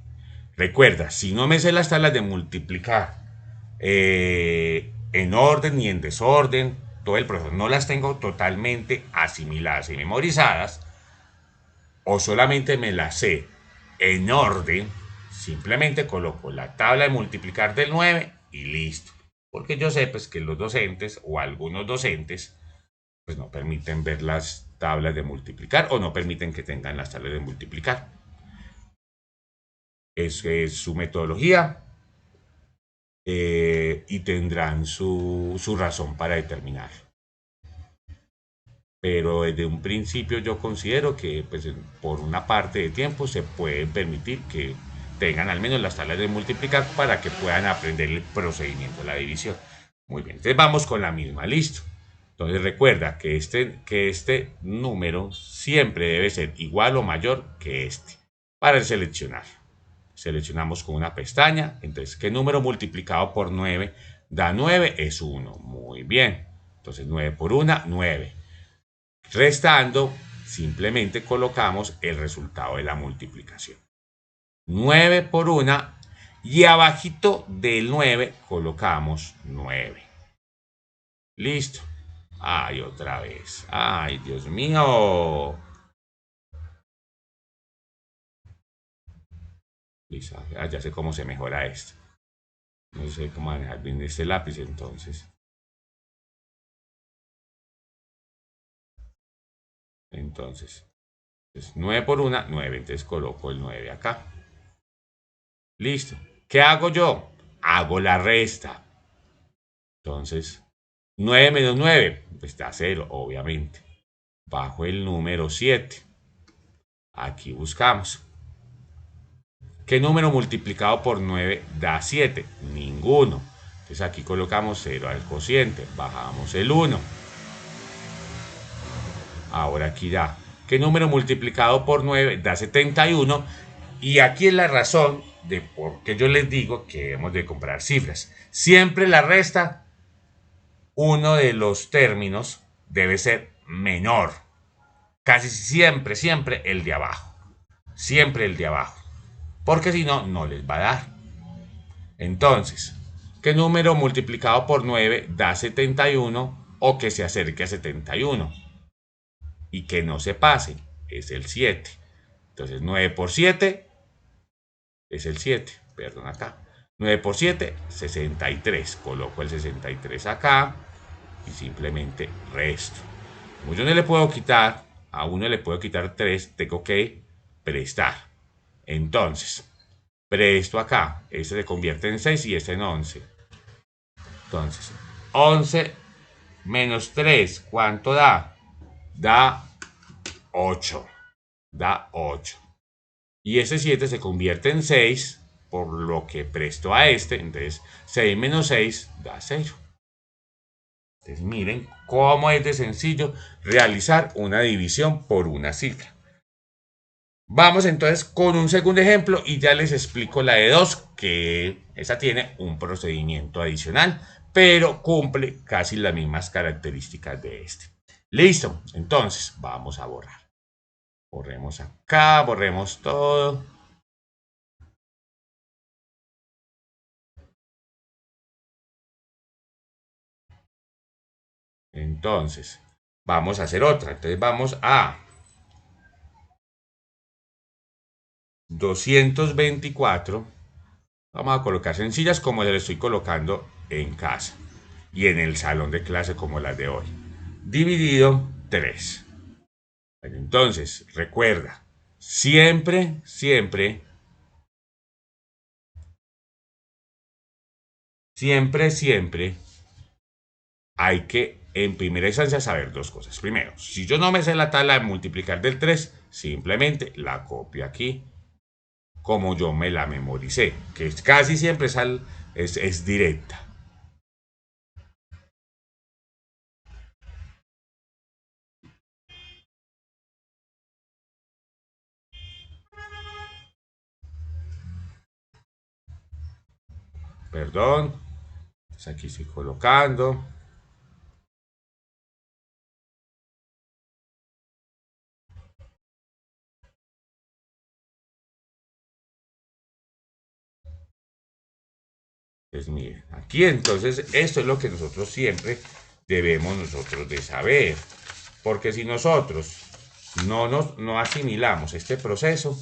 Recuerda, si no me sé las tablas de multiplicar en orden y en desorden, todo el proceso, no las tengo totalmente asimiladas y memorizadas, o solamente me las sé en orden, simplemente coloco la tabla de multiplicar del 9 y listo. Porque yo sé pues, que los docentes o algunos docentes pues no permiten ver las tablas de multiplicar o no permiten que tengan las tablas de multiplicar. Es su metodología y tendrán su razón para determinar. Pero desde un principio yo considero que pues, por una parte de tiempo se puede permitir que tengan al menos las tablas de multiplicar para que puedan aprender el procedimiento de la división. Muy bien, entonces vamos con la misma, listo. Entonces recuerda que este número siempre debe ser igual o mayor que este para seleccionar. Seleccionamos con una pestaña, entonces ¿qué número multiplicado por 9 da 9? Es 1, muy bien. Entonces 9 por 1, 9. Restando, simplemente colocamos el resultado de la multiplicación. 9 por 1 y abajito del 9 colocamos 9. Listo. Ay, otra vez. Ay, Dios mío. Listo. Ya sé cómo se mejora esto. No sé cómo manejar bien este lápiz entonces. Entonces, 9 por 1, 9. Entonces coloco el 9 acá. Listo. ¿Qué hago yo? Hago la resta. Entonces, 9 menos 9, pues da 0, obviamente. Bajo el número 7. Aquí buscamos. ¿Qué número multiplicado por 9 da 7? Ninguno. Entonces aquí colocamos 0 al cociente. Bajamos el 1. Ahora aquí da. ¿Qué número multiplicado por 9 da 71? Y aquí es la razón de por qué yo les digo que debemos de comprar cifras. Siempre la resta, uno de los términos debe ser menor. Casi siempre, siempre el de abajo. Siempre el de abajo. Porque si no, no les va a dar. Entonces, ¿qué número multiplicado por 9 da 71 o que se acerque a 71? Y que no se pase, es el 7. Entonces, 9 por 7 es el 7, perdón acá. 9 por 7, 63. Coloco el 63 acá y simplemente resto. Como yo no le puedo quitar, a uno le puedo quitar 3, tengo que prestar. Entonces, presto acá. Este se convierte en 6 y este en 11. Entonces, 11 menos 3, ¿cuánto da? Da 8. Da 8. Y ese 7 se convierte en 6, por lo que presto a este. Entonces, 6 menos 6 da 0. Entonces, miren cómo es de sencillo realizar una división por una cifra. Vamos entonces con un segundo ejemplo y ya les explico la de 2, que esa tiene un procedimiento adicional, pero cumple casi las mismas características de este. Listo, entonces vamos a borrar. Borremos acá, borremos todo. Entonces, vamos a hacer otra. Entonces vamos a 224. Vamos a colocar sencillas como le estoy colocando en casa y en el salón de clase como las de hoy. Dividido 3. Entonces, recuerda, siempre, siempre, siempre, siempre hay que, en primera instancia, saber dos cosas. Primero, si yo no me sé la tabla de multiplicar del 3, simplemente la copio aquí como yo me la memoricé, que casi siempre es directa. Perdón, pues aquí estoy colocando. Pues miren, aquí entonces esto es lo que nosotros siempre debemos nosotros de saber. Porque si nosotros no asimilamos este proceso,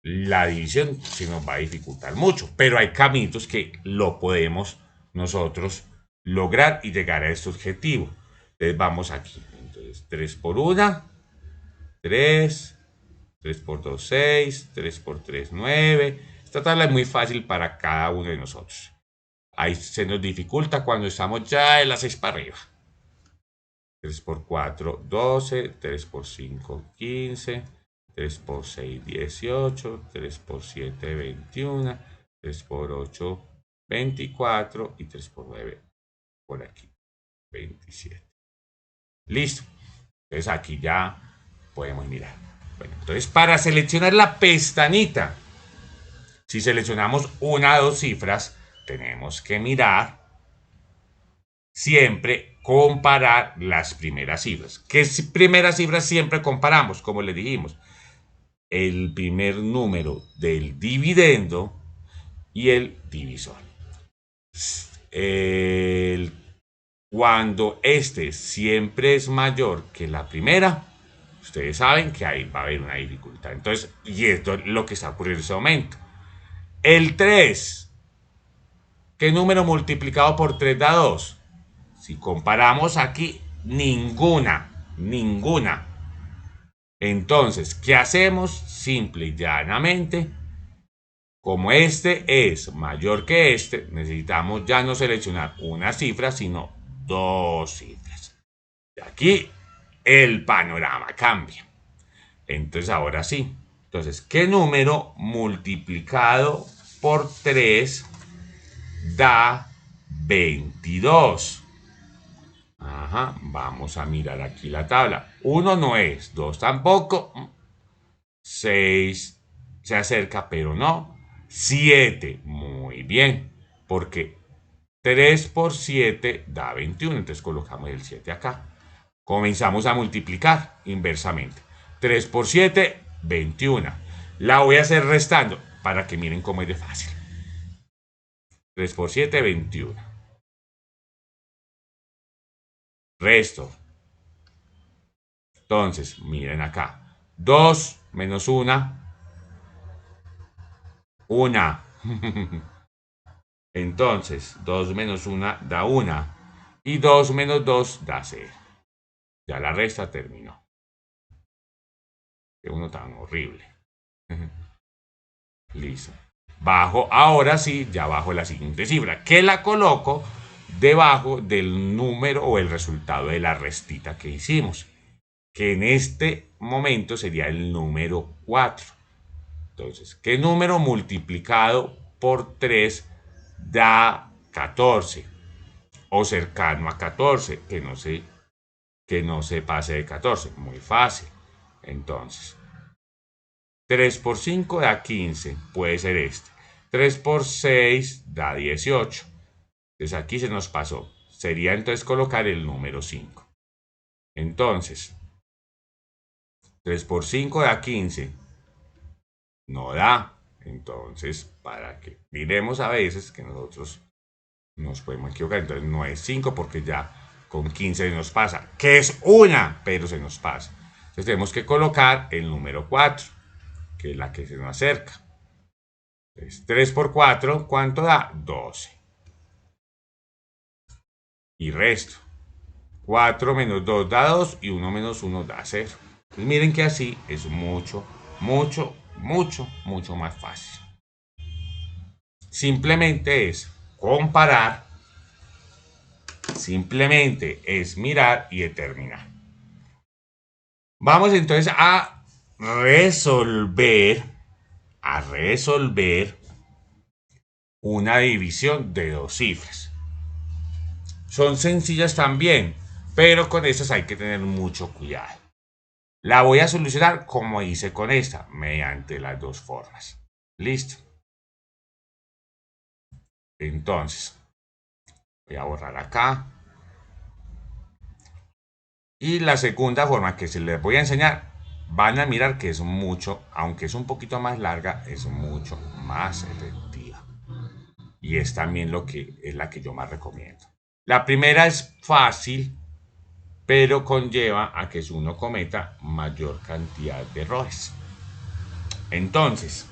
la división se nos va a dificultar mucho. Pero hay caminos que lo podemos nosotros lograr y llegar a este objetivo. Entonces vamos aquí. Entonces 3 por 1, 3, 3 por 2, 6, 3 por 3, 9. Esta tabla es muy fácil para cada uno de nosotros. Ahí se nos dificulta cuando estamos ya de las 6 para arriba. 3 por 4, 12, 3 por 5, 15, 3 por 6, 18, 3 por 7, 21, 3 por 8, 24 y 3 por 9 por aquí, 27. Listo. Entonces aquí ya podemos mirar. Bueno, entonces para seleccionar la pestañita, si seleccionamos una o dos cifras, tenemos que mirar siempre, comparar las primeras cifras. ¿Qué primeras cifras siempre comparamos? Como le dijimos, el primer número del dividendo y el divisor. Cuando este siempre es mayor que la primera, ustedes saben que ahí va a haber una dificultad. Entonces, y esto es lo que está ocurriendo en ese momento. El 3, ¿qué número multiplicado por 3 da 2? Si comparamos aquí, ninguna. Entonces, ¿qué hacemos? Simple y llanamente, como este es mayor que este, necesitamos ya no seleccionar una cifra, sino dos cifras. Y aquí el panorama cambia. Entonces, ahora sí. Entonces, ¿qué número multiplicado por 3 da 22? Ajá, vamos a mirar aquí la tabla. 1 no es, 2 tampoco. 6 se acerca, pero no. 7, muy bien, porque 3 por 7 da 21, entonces colocamos el 7 acá. Comenzamos a multiplicar inversamente. 3 por 7, 21. La voy a hacer restando para que miren cómo es de fácil. 3 por 7, 21. Resto. Entonces, miren acá. 2 menos 1. 1. Entonces, 2 menos 1 da 1. Y 2 menos 2 da 0. Ya la resta terminó. Qué uno tan horrible. Listo. Bajo, ahora sí, ya bajo la siguiente cifra, que la coloco debajo del número o el resultado de la restita que hicimos, que en este momento sería el número 4. Entonces, ¿qué número multiplicado por 3 da 14? O cercano a 14, que no se pase de 14. Muy fácil. Entonces, 3 por 5 da 15, puede ser este. 3 por 6 da 18. Entonces aquí se nos pasó. Sería entonces colocar el número 5. Entonces, 3 por 5 da 15. No da. Entonces, para que miremos a veces que nosotros nos podemos equivocar. Entonces no es 5 porque ya con 15 se nos pasa. Que es una, pero se nos pasa. Entonces tenemos que colocar el número 4, que es la que se nos acerca. Entonces, 3 por 4, ¿cuánto da? 12. Y resto. 4 menos 2 da 2 y 1 menos 1 da 0. Entonces miren que así es mucho más fácil. Simplemente es comparar, simplemente es mirar y determinar. Vamos entonces a resolver una división de dos cifras. Son sencillas también, pero con estas hay que tener mucho cuidado. La voy a solucionar como hice con esta, mediante las dos formas. Listo. Entonces, voy a borrar acá. Y la segunda forma que se les voy a enseñar, van a mirar que es mucho, aunque es un poquito más larga, es mucho más efectiva. Y es también es la que yo más recomiendo. La primera es fácil, pero conlleva a que uno cometa mayor cantidad de errores. Entonces,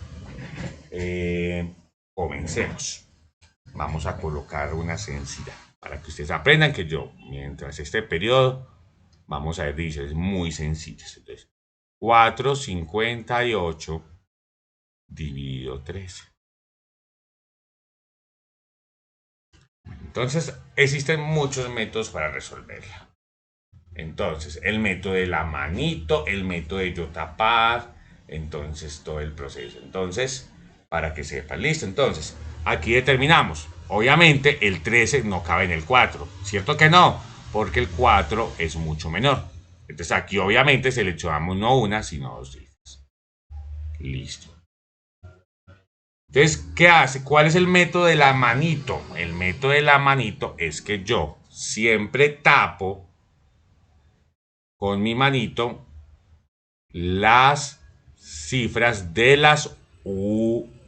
comencemos. Vamos a colocar una sencilla para que ustedes aprendan que yo, mientras este periodo, vamos a ver divisores muy sencillas. Entonces, 458 dividido 13. Entonces, existen muchos métodos para resolverla. Entonces, el método de la manito, el método de yo tapar, entonces todo el proceso. Entonces, para que sepan, listo. Entonces, aquí determinamos Obviamente el 13 no cabe en el 4, ¿cierto que no? Porque el 4 es mucho menor. Entonces aquí obviamente seleccionamos no una, sino dos cifras. Listo. Entonces, ¿qué hace? ¿Cuál es el método de la manito? El método de la manito es que yo siempre tapo con mi manito las cifras de las unidades.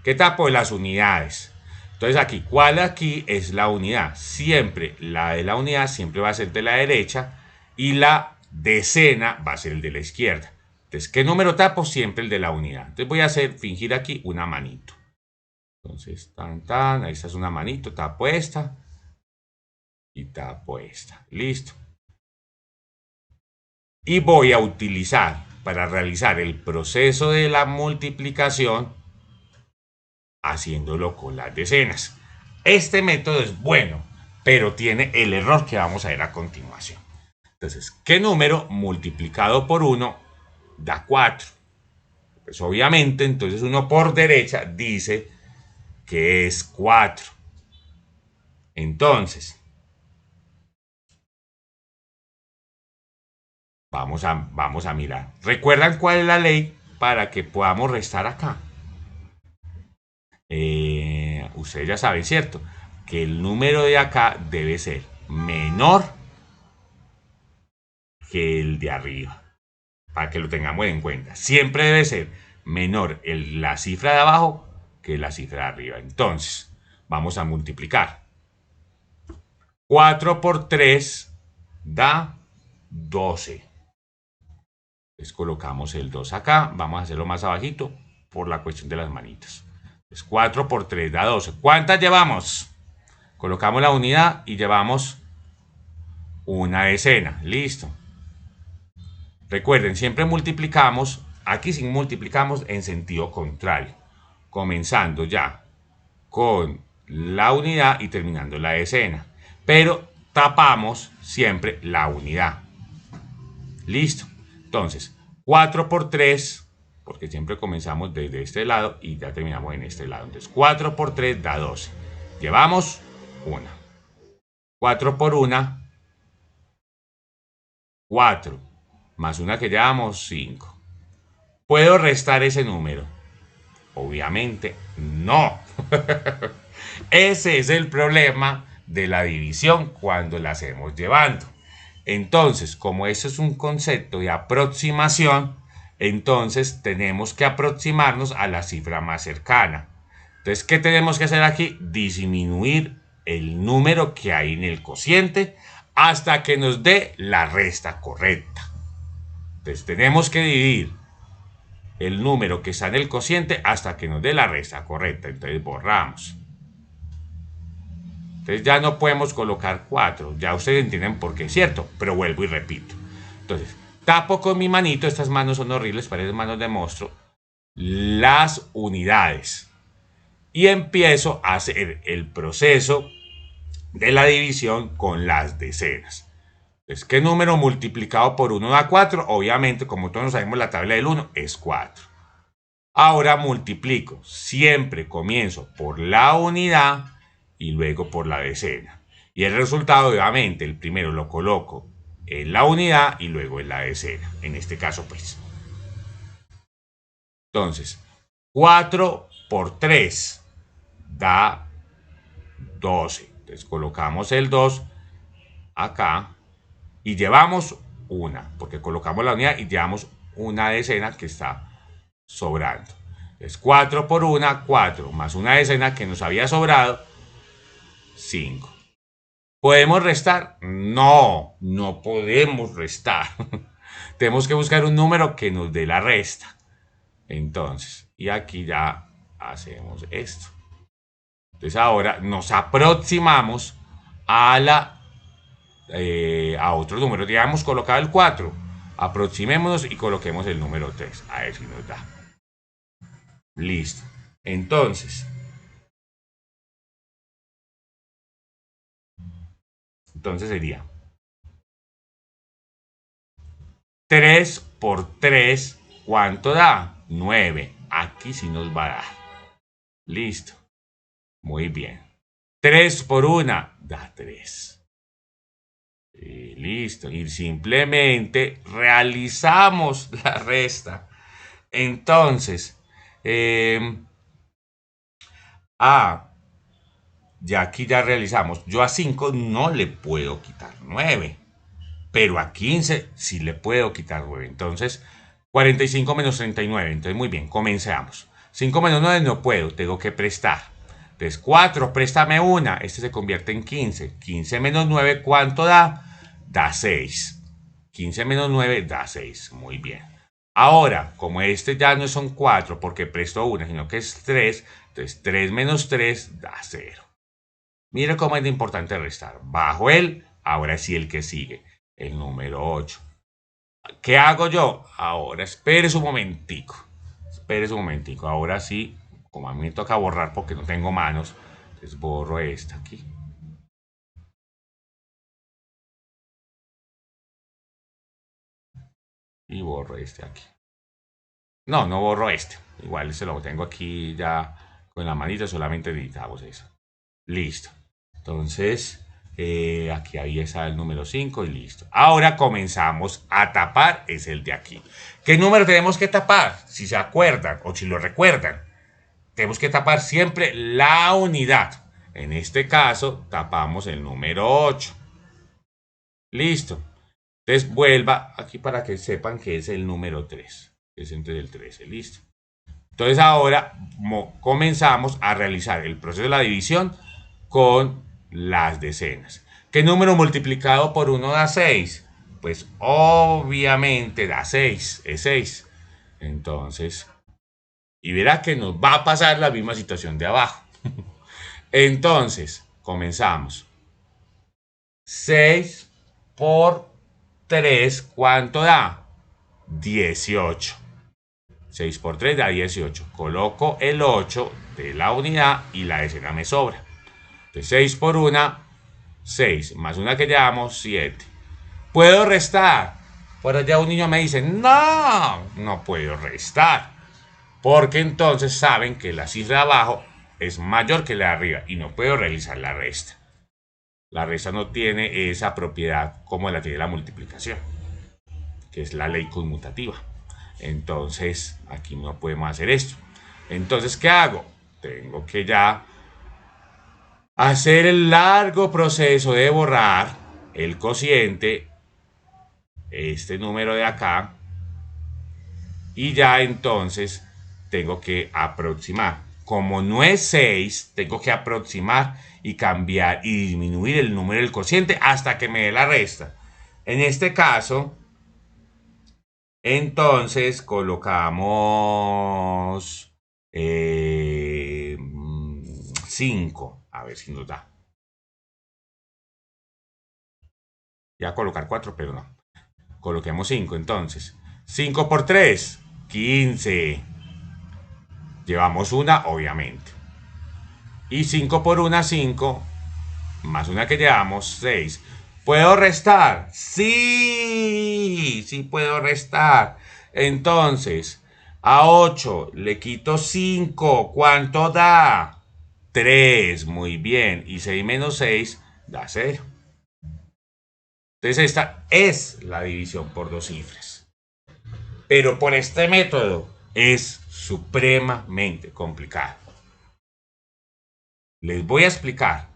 ¿Qué tapo? Las unidades. Entonces aquí, ¿cuál aquí es la unidad? Siempre la de la unidad siempre va a ser de la derecha y la decena va a ser el de la izquierda. Entonces, ¿qué número tapo? Siempre el de la unidad. Entonces voy a fingir aquí una manito. Entonces, ahí está una manito, tapo esta y tapo esta. Listo. Y voy a utilizar para realizar el proceso de la multiplicación haciéndolo con las decenas. Este método es bueno, pero tiene el error que vamos a ver a continuación. Entonces, ¿qué número multiplicado por 1 da 4? Pues obviamente, entonces uno por derecha dice que es 4. Entonces, vamos a mirar. ¿Recuerdan cuál es la ley para que podamos restar acá? Ustedes ya saben, ¿cierto? Que el número de acá debe ser menor que el de arriba. Para que lo tengamos en cuenta. Siempre debe ser menor la cifra de abajo que la cifra de arriba. Entonces, vamos a multiplicar. 4 por 3 da 12. Entonces colocamos el 2 acá. Vamos a hacerlo más abajito por la cuestión de las manitas. Entonces 4 por 3 da 12. ¿Cuántas llevamos? Colocamos la unidad y llevamos una decena. Listo. Recuerden, siempre multiplicamos, aquí sí multiplicamos en sentido contrario, comenzando ya con la unidad y terminando la decena, pero tapamos siempre la unidad. Listo. Entonces, 4 por 3, porque siempre comenzamos desde este lado y ya terminamos en este lado. Entonces, 4 por 3 da 12. Llevamos una. 4 por 1, 4. Más una que llevamos, 5. ¿Puedo restar ese número? Obviamente no. Ese es el problema de la división cuando la hacemos llevando. Entonces, como eso es un concepto de aproximación, entonces tenemos que aproximarnos a la cifra más cercana. Entonces, ¿qué tenemos que hacer aquí? Disminuir el número que hay en el cociente hasta que nos dé la resta correcta. Entonces, tenemos que dividir el número que está en el cociente hasta que nos dé la resta correcta. Entonces borramos. Entonces ya no podemos colocar 4. Ya ustedes entienden por qué, ¿cierto? Pero vuelvo y repito. Entonces, tapo con mi manito, estas manos son horribles, parecen manos de monstruo, las unidades. Y empiezo a hacer el proceso de la división con las decenas. Entonces, ¿qué número multiplicado por 1 da 4? Obviamente, como todos sabemos, la tabla del 1 es 4. Ahora multiplico. Siempre comienzo por la unidad y luego por la decena. Y el resultado, obviamente, el primero lo coloco en la unidad y luego en la decena. En este caso, pues. Entonces, 4 por 3 da 12. Entonces colocamos el 2 acá y llevamos una, porque colocamos la unidad y llevamos una decena que está sobrando. Es 4 por 1, 4, más una decena que nos había sobrado, 5. ¿Podemos restar? No, no podemos restar. Tenemos que buscar un número que nos dé la resta. Entonces, y aquí ya hacemos esto. Entonces ahora nos aproximamos a a otro número. Ya hemos colocado el 4. Aproximémonos y coloquemos el número 3. A ver si nos da. Listo. Entonces sería 3 por 3, ¿cuánto da? 9. Aquí sí nos va a dar. Listo. Muy bien. 3 por 1 da 3. Y listo. Y simplemente realizamos la resta. Entonces, ya aquí ya realizamos. Yo a 5 no le puedo quitar 9. Pero a 15 sí le puedo quitar 9. Entonces, 45 menos 39. Entonces, muy bien, comenzamos. 5 menos 9 no puedo, tengo que prestar. Entonces, 4, préstame una. Este se convierte en 15. 15 menos 9, ¿cuánto da? Da 6. 15 menos 9 da 6. Muy bien. Ahora, como este ya no son 4 porque presto una, sino que es 3, entonces 3 menos 3 da 0. Mire cómo es importante restar. Bajo él, ahora sí el que sigue, el número 8. ¿Qué hago yo? Ahora espérese un momentico. Espérese un momentico. Ahora sí, como a mí me toca borrar porque no tengo manos, entonces borro esta aquí. Y borro este aquí. No, no borro este. Igual se lo tengo aquí ya con la manita, solamente editamos eso. Listo. Entonces, aquí ahí está el número 5 y listo. Ahora comenzamos a tapar, es el de aquí. ¿Qué número tenemos que tapar? Si se acuerdan o si lo recuerdan, tenemos que tapar siempre la unidad. En este caso, tapamos el número 8. Listo. Entonces, vuelva aquí para que sepan que es el número 3. Es entre el 13. Listo. Entonces, ahora comenzamos a realizar el proceso de la división con las decenas. ¿Qué número multiplicado por 1 da 6? Pues obviamente da 6, es 6. Entonces, y verá que nos va a pasar la misma situación de abajo. Entonces, comenzamos. 6 por 3, ¿cuánto da? 18. 6 por 3 da 18. Coloco el 8 de la unidad y la decena me sobra. Entonces 6 por 1, 6. Más una que llevamos, 7. ¿Puedo restar? Por allá un niño me dice, no, no puedo restar. Porque entonces saben que la cifra de abajo es mayor que la de arriba y no puedo realizar la resta. La resta no tiene esa propiedad como la tiene la multiplicación, que es la ley conmutativa. Entonces, aquí no podemos hacer esto. Entonces, ¿qué hago? Tengo que ya hacer el largo proceso de borrar el cociente, este número de acá, y ya entonces tengo que aproximar. Como no es 6, tengo que aproximar y cambiar y disminuir el número del cociente hasta que me dé la resta. En este caso, entonces colocamos 5. A ver si nos da. Ya colocar 4, pero no. Coloquemos 5 entonces. 5 por 3, 15. Llevamos una, obviamente. Y 5 por 1, 5. Más una que llevamos, 6. ¿Puedo restar? Sí, sí puedo restar. Entonces, a 8 le quito 5. ¿Cuánto da? 3. Muy bien. Y 6 menos 6 da 0. Entonces esta es la división por dos cifras. Pero por este método es supremamente complicado. Les voy a explicar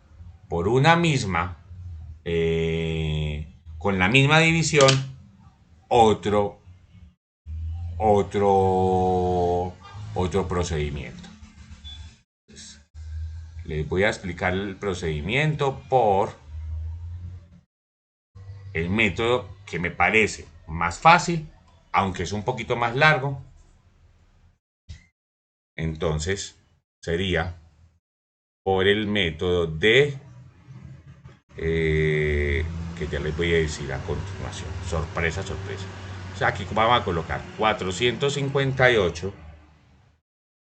por una misma, con la misma división, otro procedimiento. Entonces, les voy a explicar el procedimiento por el método que me parece más fácil, aunque es un poquito más largo. Entonces, sería por el método de que ya les voy a decir a continuación. Sorpresa, sorpresa. O sea, aquí vamos a colocar 458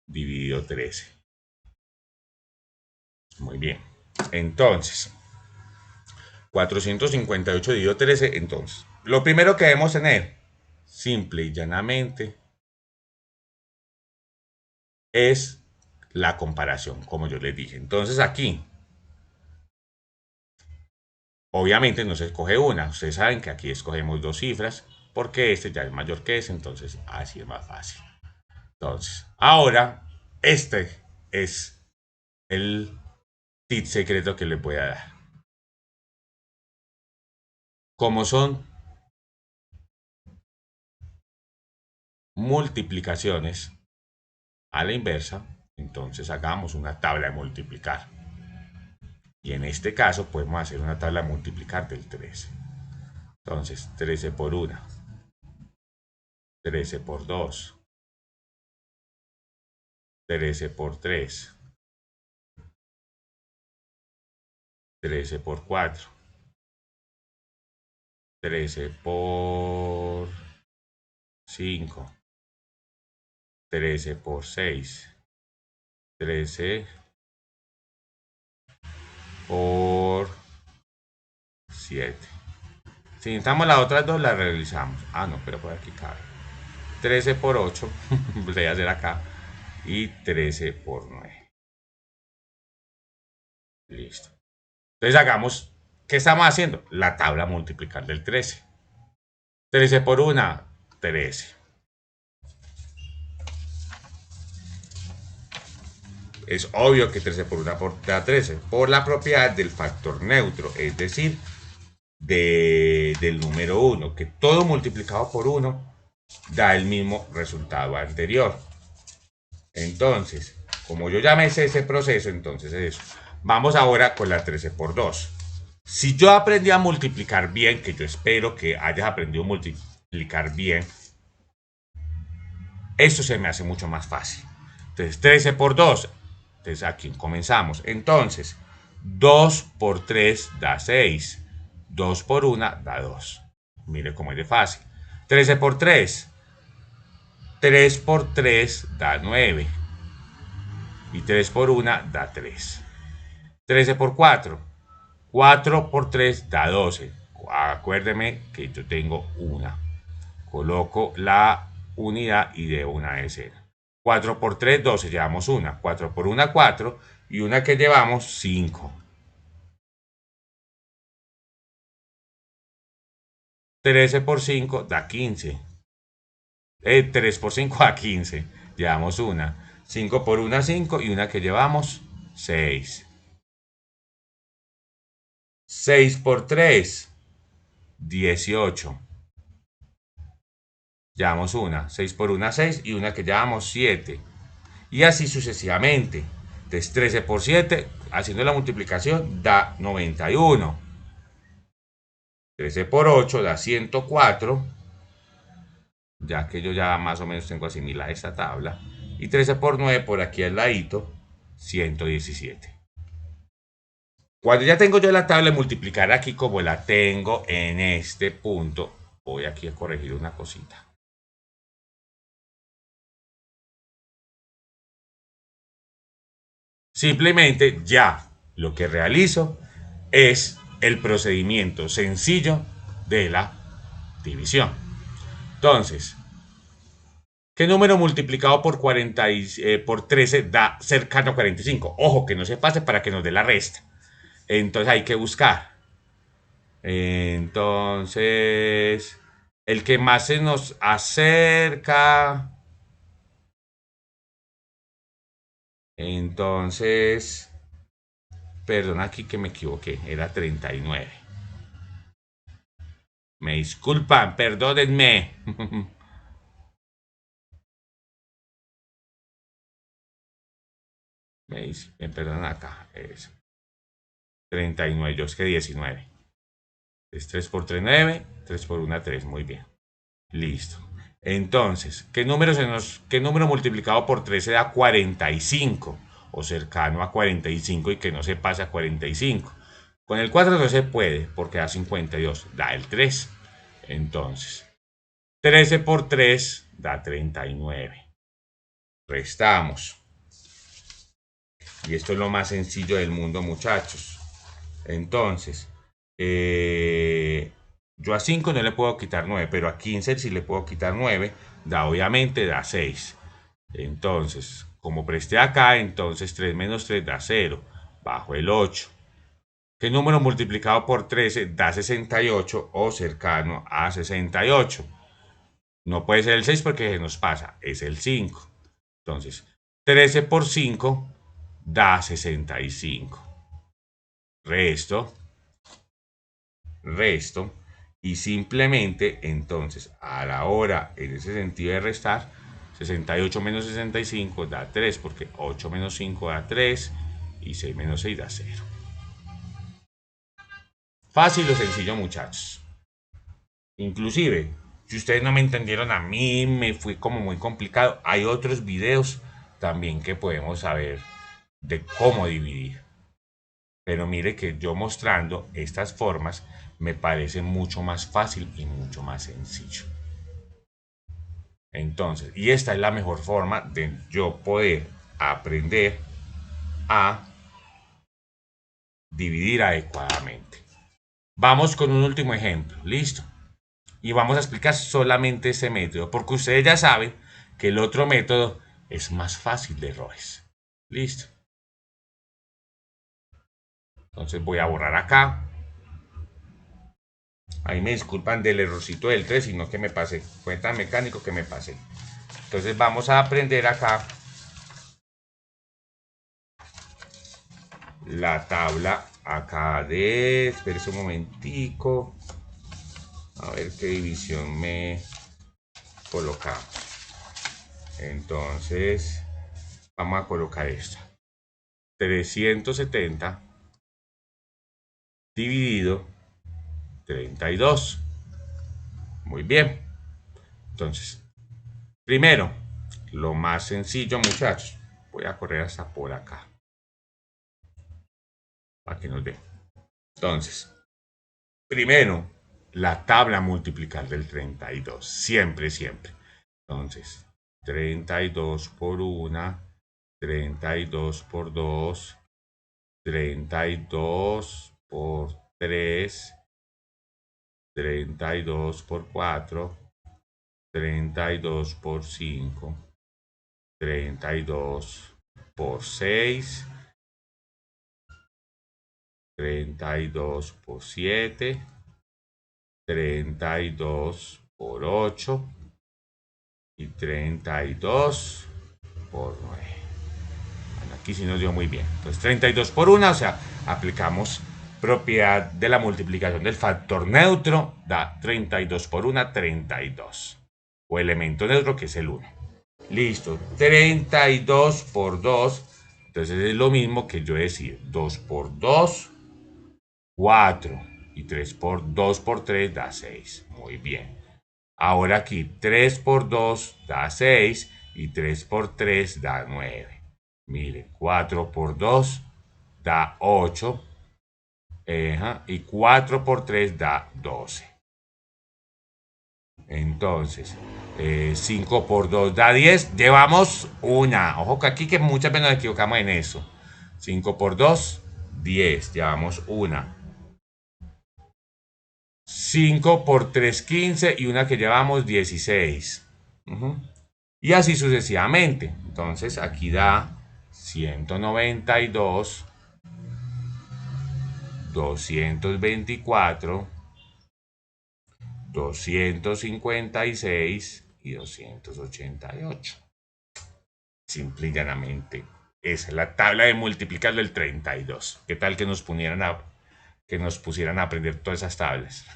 dividido 13. Muy bien. Entonces, 458 dividido 13. Entonces, lo primero que debemos tener, simple y llanamente, es la comparación, como yo les dije. Entonces aquí, obviamente no se escoge una. Ustedes saben que aquí escogemos dos cifras porque este ya es mayor que ese, entonces así es más fácil. Entonces, ahora, este es el tip secreto que les voy a dar. Como son multiplicaciones a la inversa, entonces hagamos una tabla de multiplicar. Y en este caso podemos hacer una tabla de multiplicar del 13. Entonces, 13 por 1, 13 por 2, 13 por 3, 13 por 4, 13 por 5, 13 por 6, 13 por 7. Si necesitamos las otras dos, las realizamos. Ah, no, pero por aquí cabe. 13 por 8, voy a hacer acá. Y 13 por 9. Listo. Entonces hagamos, ¿qué estamos haciendo? La tabla multiplicar del 13. 13 por 1, 13. Es obvio que 13 por 1 da 13, por la propiedad del factor neutro, es decir, del número 1, que todo multiplicado por 1 da el mismo resultado anterior. Entonces, como yo ya me sé ese proceso, entonces es eso. Vamos ahora con la 13 por 2. Si yo aprendí a multiplicar bien, que yo espero que hayas aprendido a multiplicar bien, esto se me hace mucho más fácil. Entonces, 13 por 2. Entonces, aquí comenzamos. Entonces, 2 por 3 da 6. 2 por 1 da 2. Mire cómo es de fácil. 13 por 3. 3 por 3 da 9. Y 3 por 1 da 3. 13 por 4. 4 por 3 da 12. Acuérdeme que yo tengo una. Coloco la unidad y de una escena. 4 por 3, 12, llevamos una. 4 por 1, 4. Y una que llevamos, 5. 13 por 5 da 15. 3 por 5 da 15. Llevamos una. 5 por 1, 5. Y una que llevamos, 6. 6 por 3, 18. Llevamos una. 6 por 1, 6. Y una que llevamos, 7. Y así sucesivamente. Entonces 13 por 7, haciendo la multiplicación, da 91. 13 por 8 da 104, ya que yo ya más o menos tengo asimilada esta tabla. Y 13 por 9 por aquí al ladito, 117. Cuando ya tengo yo la tabla de multiplicar aquí como la tengo en este punto, voy aquí a corregir una cosita. Simplemente ya lo que realizo es el procedimiento sencillo de la división. Entonces, ¿qué número multiplicado por, 40 por 13 da cercano a 45? Ojo, que no se pase para que nos dé la resta. Entonces hay que buscar. Entonces, el que más se nos acerca. Entonces, perdón aquí que me equivoqué, era 39. Me disculpan, perdónenme. Me perdonan acá. Es 39, yo es que 19. Es 3 por 3, 9. 3 por 1, 3. Muy bien. Listo. Entonces, ¿qué número multiplicado por 13 da 45? O cercano a 45 y que no se pase a 45. Con el 4 no se puede porque da 52. Da el 3. Entonces, 13 por 3 da 39. Restamos. Y esto es lo más sencillo del mundo, muchachos. Entonces, yo a 5 no le puedo quitar 9, pero a 15 sí le puedo quitar 9. Obviamente da 6. Entonces, como presté acá, entonces 3 menos 3 da 0, bajo el 8. ¿Qué número multiplicado por 13 da 68 o cercano a 68? No puede ser el 6 porque se nos pasa, es el 5. Entonces, 13 por 5 da 65. Resto, y simplemente entonces a la hora en ese sentido de restar, 68 menos 65 da 3, porque 8 menos 5 da 3 y 6 menos 6 da 0. Fácil o sencillo, muchachos. Inclusive, si ustedes no me entendieron, a mí me fue como muy complicado. Hay otros videos también que podemos saber de cómo dividir. Pero mire que yo mostrando estas formas me parece mucho más fácil y mucho más sencillo. Entonces, y esta es la mejor forma de yo poder aprender a dividir adecuadamente. Vamos con un último ejemplo, listo. Y vamos a explicar solamente ese método, porque ustedes ya saben que el otro método es más fácil de errores. Listo. Entonces voy a borrar acá. Ahí me disculpan del errorcito del 3, sino que me pasé. Fue tan mecánico que me pasé. Entonces vamos a aprender acá la tabla acá de... Espérese un momentico. A ver qué división me colocamos. Entonces vamos a colocar esta. 370 dividido 32. Muy bien. Entonces, primero, lo más sencillo, muchachos. Voy a correr hasta por acá. Para que nos dé. Entonces, primero, la tabla multiplicar del 32. Siempre, siempre. Entonces, 32 por 1, 32 por 2, 32 por 3, 32 por 4, 32 por 5, 32 por 6, 32 por 7, 32 por 8 y 32 por 9. Bueno, aquí sí nos dio muy bien. Entonces 32 por 1, o sea, aplicamos propiedad de la multiplicación del factor neutro, da 32 por 1, 32. O elemento neutro que es el 1. Listo, 32 por 2. Entonces es lo mismo que yo decir 2 por 2, 4. Y 3 por 2 por 3 da 6. Muy bien. Ahora aquí 3 por 2 da 6 y 3 por 3 da 9. Mire, 4 por 2 da 8 y 4 por 3 da 12. Entonces, 5 por 2 da 10. Llevamos una. Ojo que aquí que muchas veces nos equivocamos en eso. 5 por 2, 10. Llevamos una. 5 por 3, 15 y una que llevamos 16. Y así sucesivamente. Entonces aquí da 192, 224, 256 y 288. Simple y llanamente. Esa es la tabla de multiplicar del 32. ¿Qué tal que nos pusieran a aprender todas esas tablas?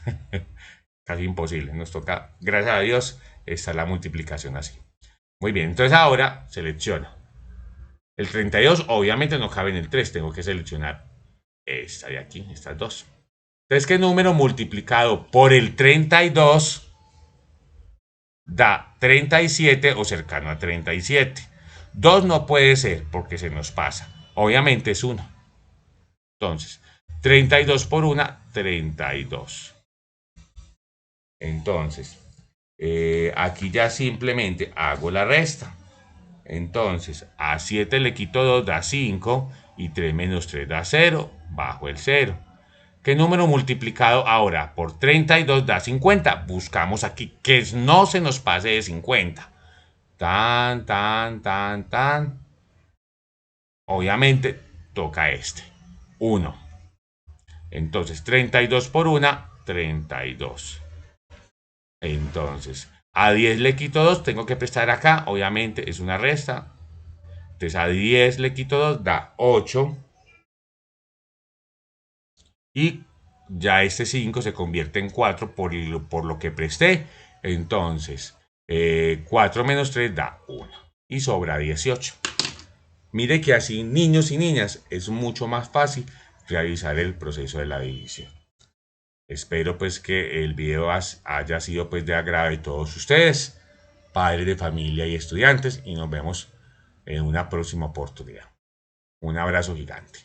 Casi imposible. Nos toca, gracias a Dios, está la multiplicación así. Muy bien, entonces ahora selecciono. El 32 obviamente no cabe en el 3. Tengo que seleccionar esta de aquí, estas dos. Entonces, ¿qué número multiplicado por el 32 da 37 o cercano a 37? 2 no puede ser porque se nos pasa. Obviamente es 1. Entonces, 32 por 1, 32. Entonces, aquí ya simplemente hago la resta. Entonces, a 7 le quito 2, da 5. Y 3 menos 3 da 0. Bajo el 0. ¿Qué número multiplicado ahora por 32 da 50? Buscamos aquí que no se nos pase de 50. Tan, tan, tan, tan. Obviamente toca este, 1. Entonces 32 por 1, 32. Entonces a 10 le quito 2, tengo que prestar acá, obviamente es una resta. Entonces a 10 le quito 2, da 8. Y ya este 5 se convierte en 4 por lo que presté. Entonces 4 menos 3 da 1. Y sobra 18. Mire que así, niños y niñas, es mucho más fácil realizar el proceso de la división. Espero pues que el video haya sido pues de agrado de todos ustedes, padres de familia y estudiantes, y nos vemos en una próxima oportunidad. Un abrazo gigante.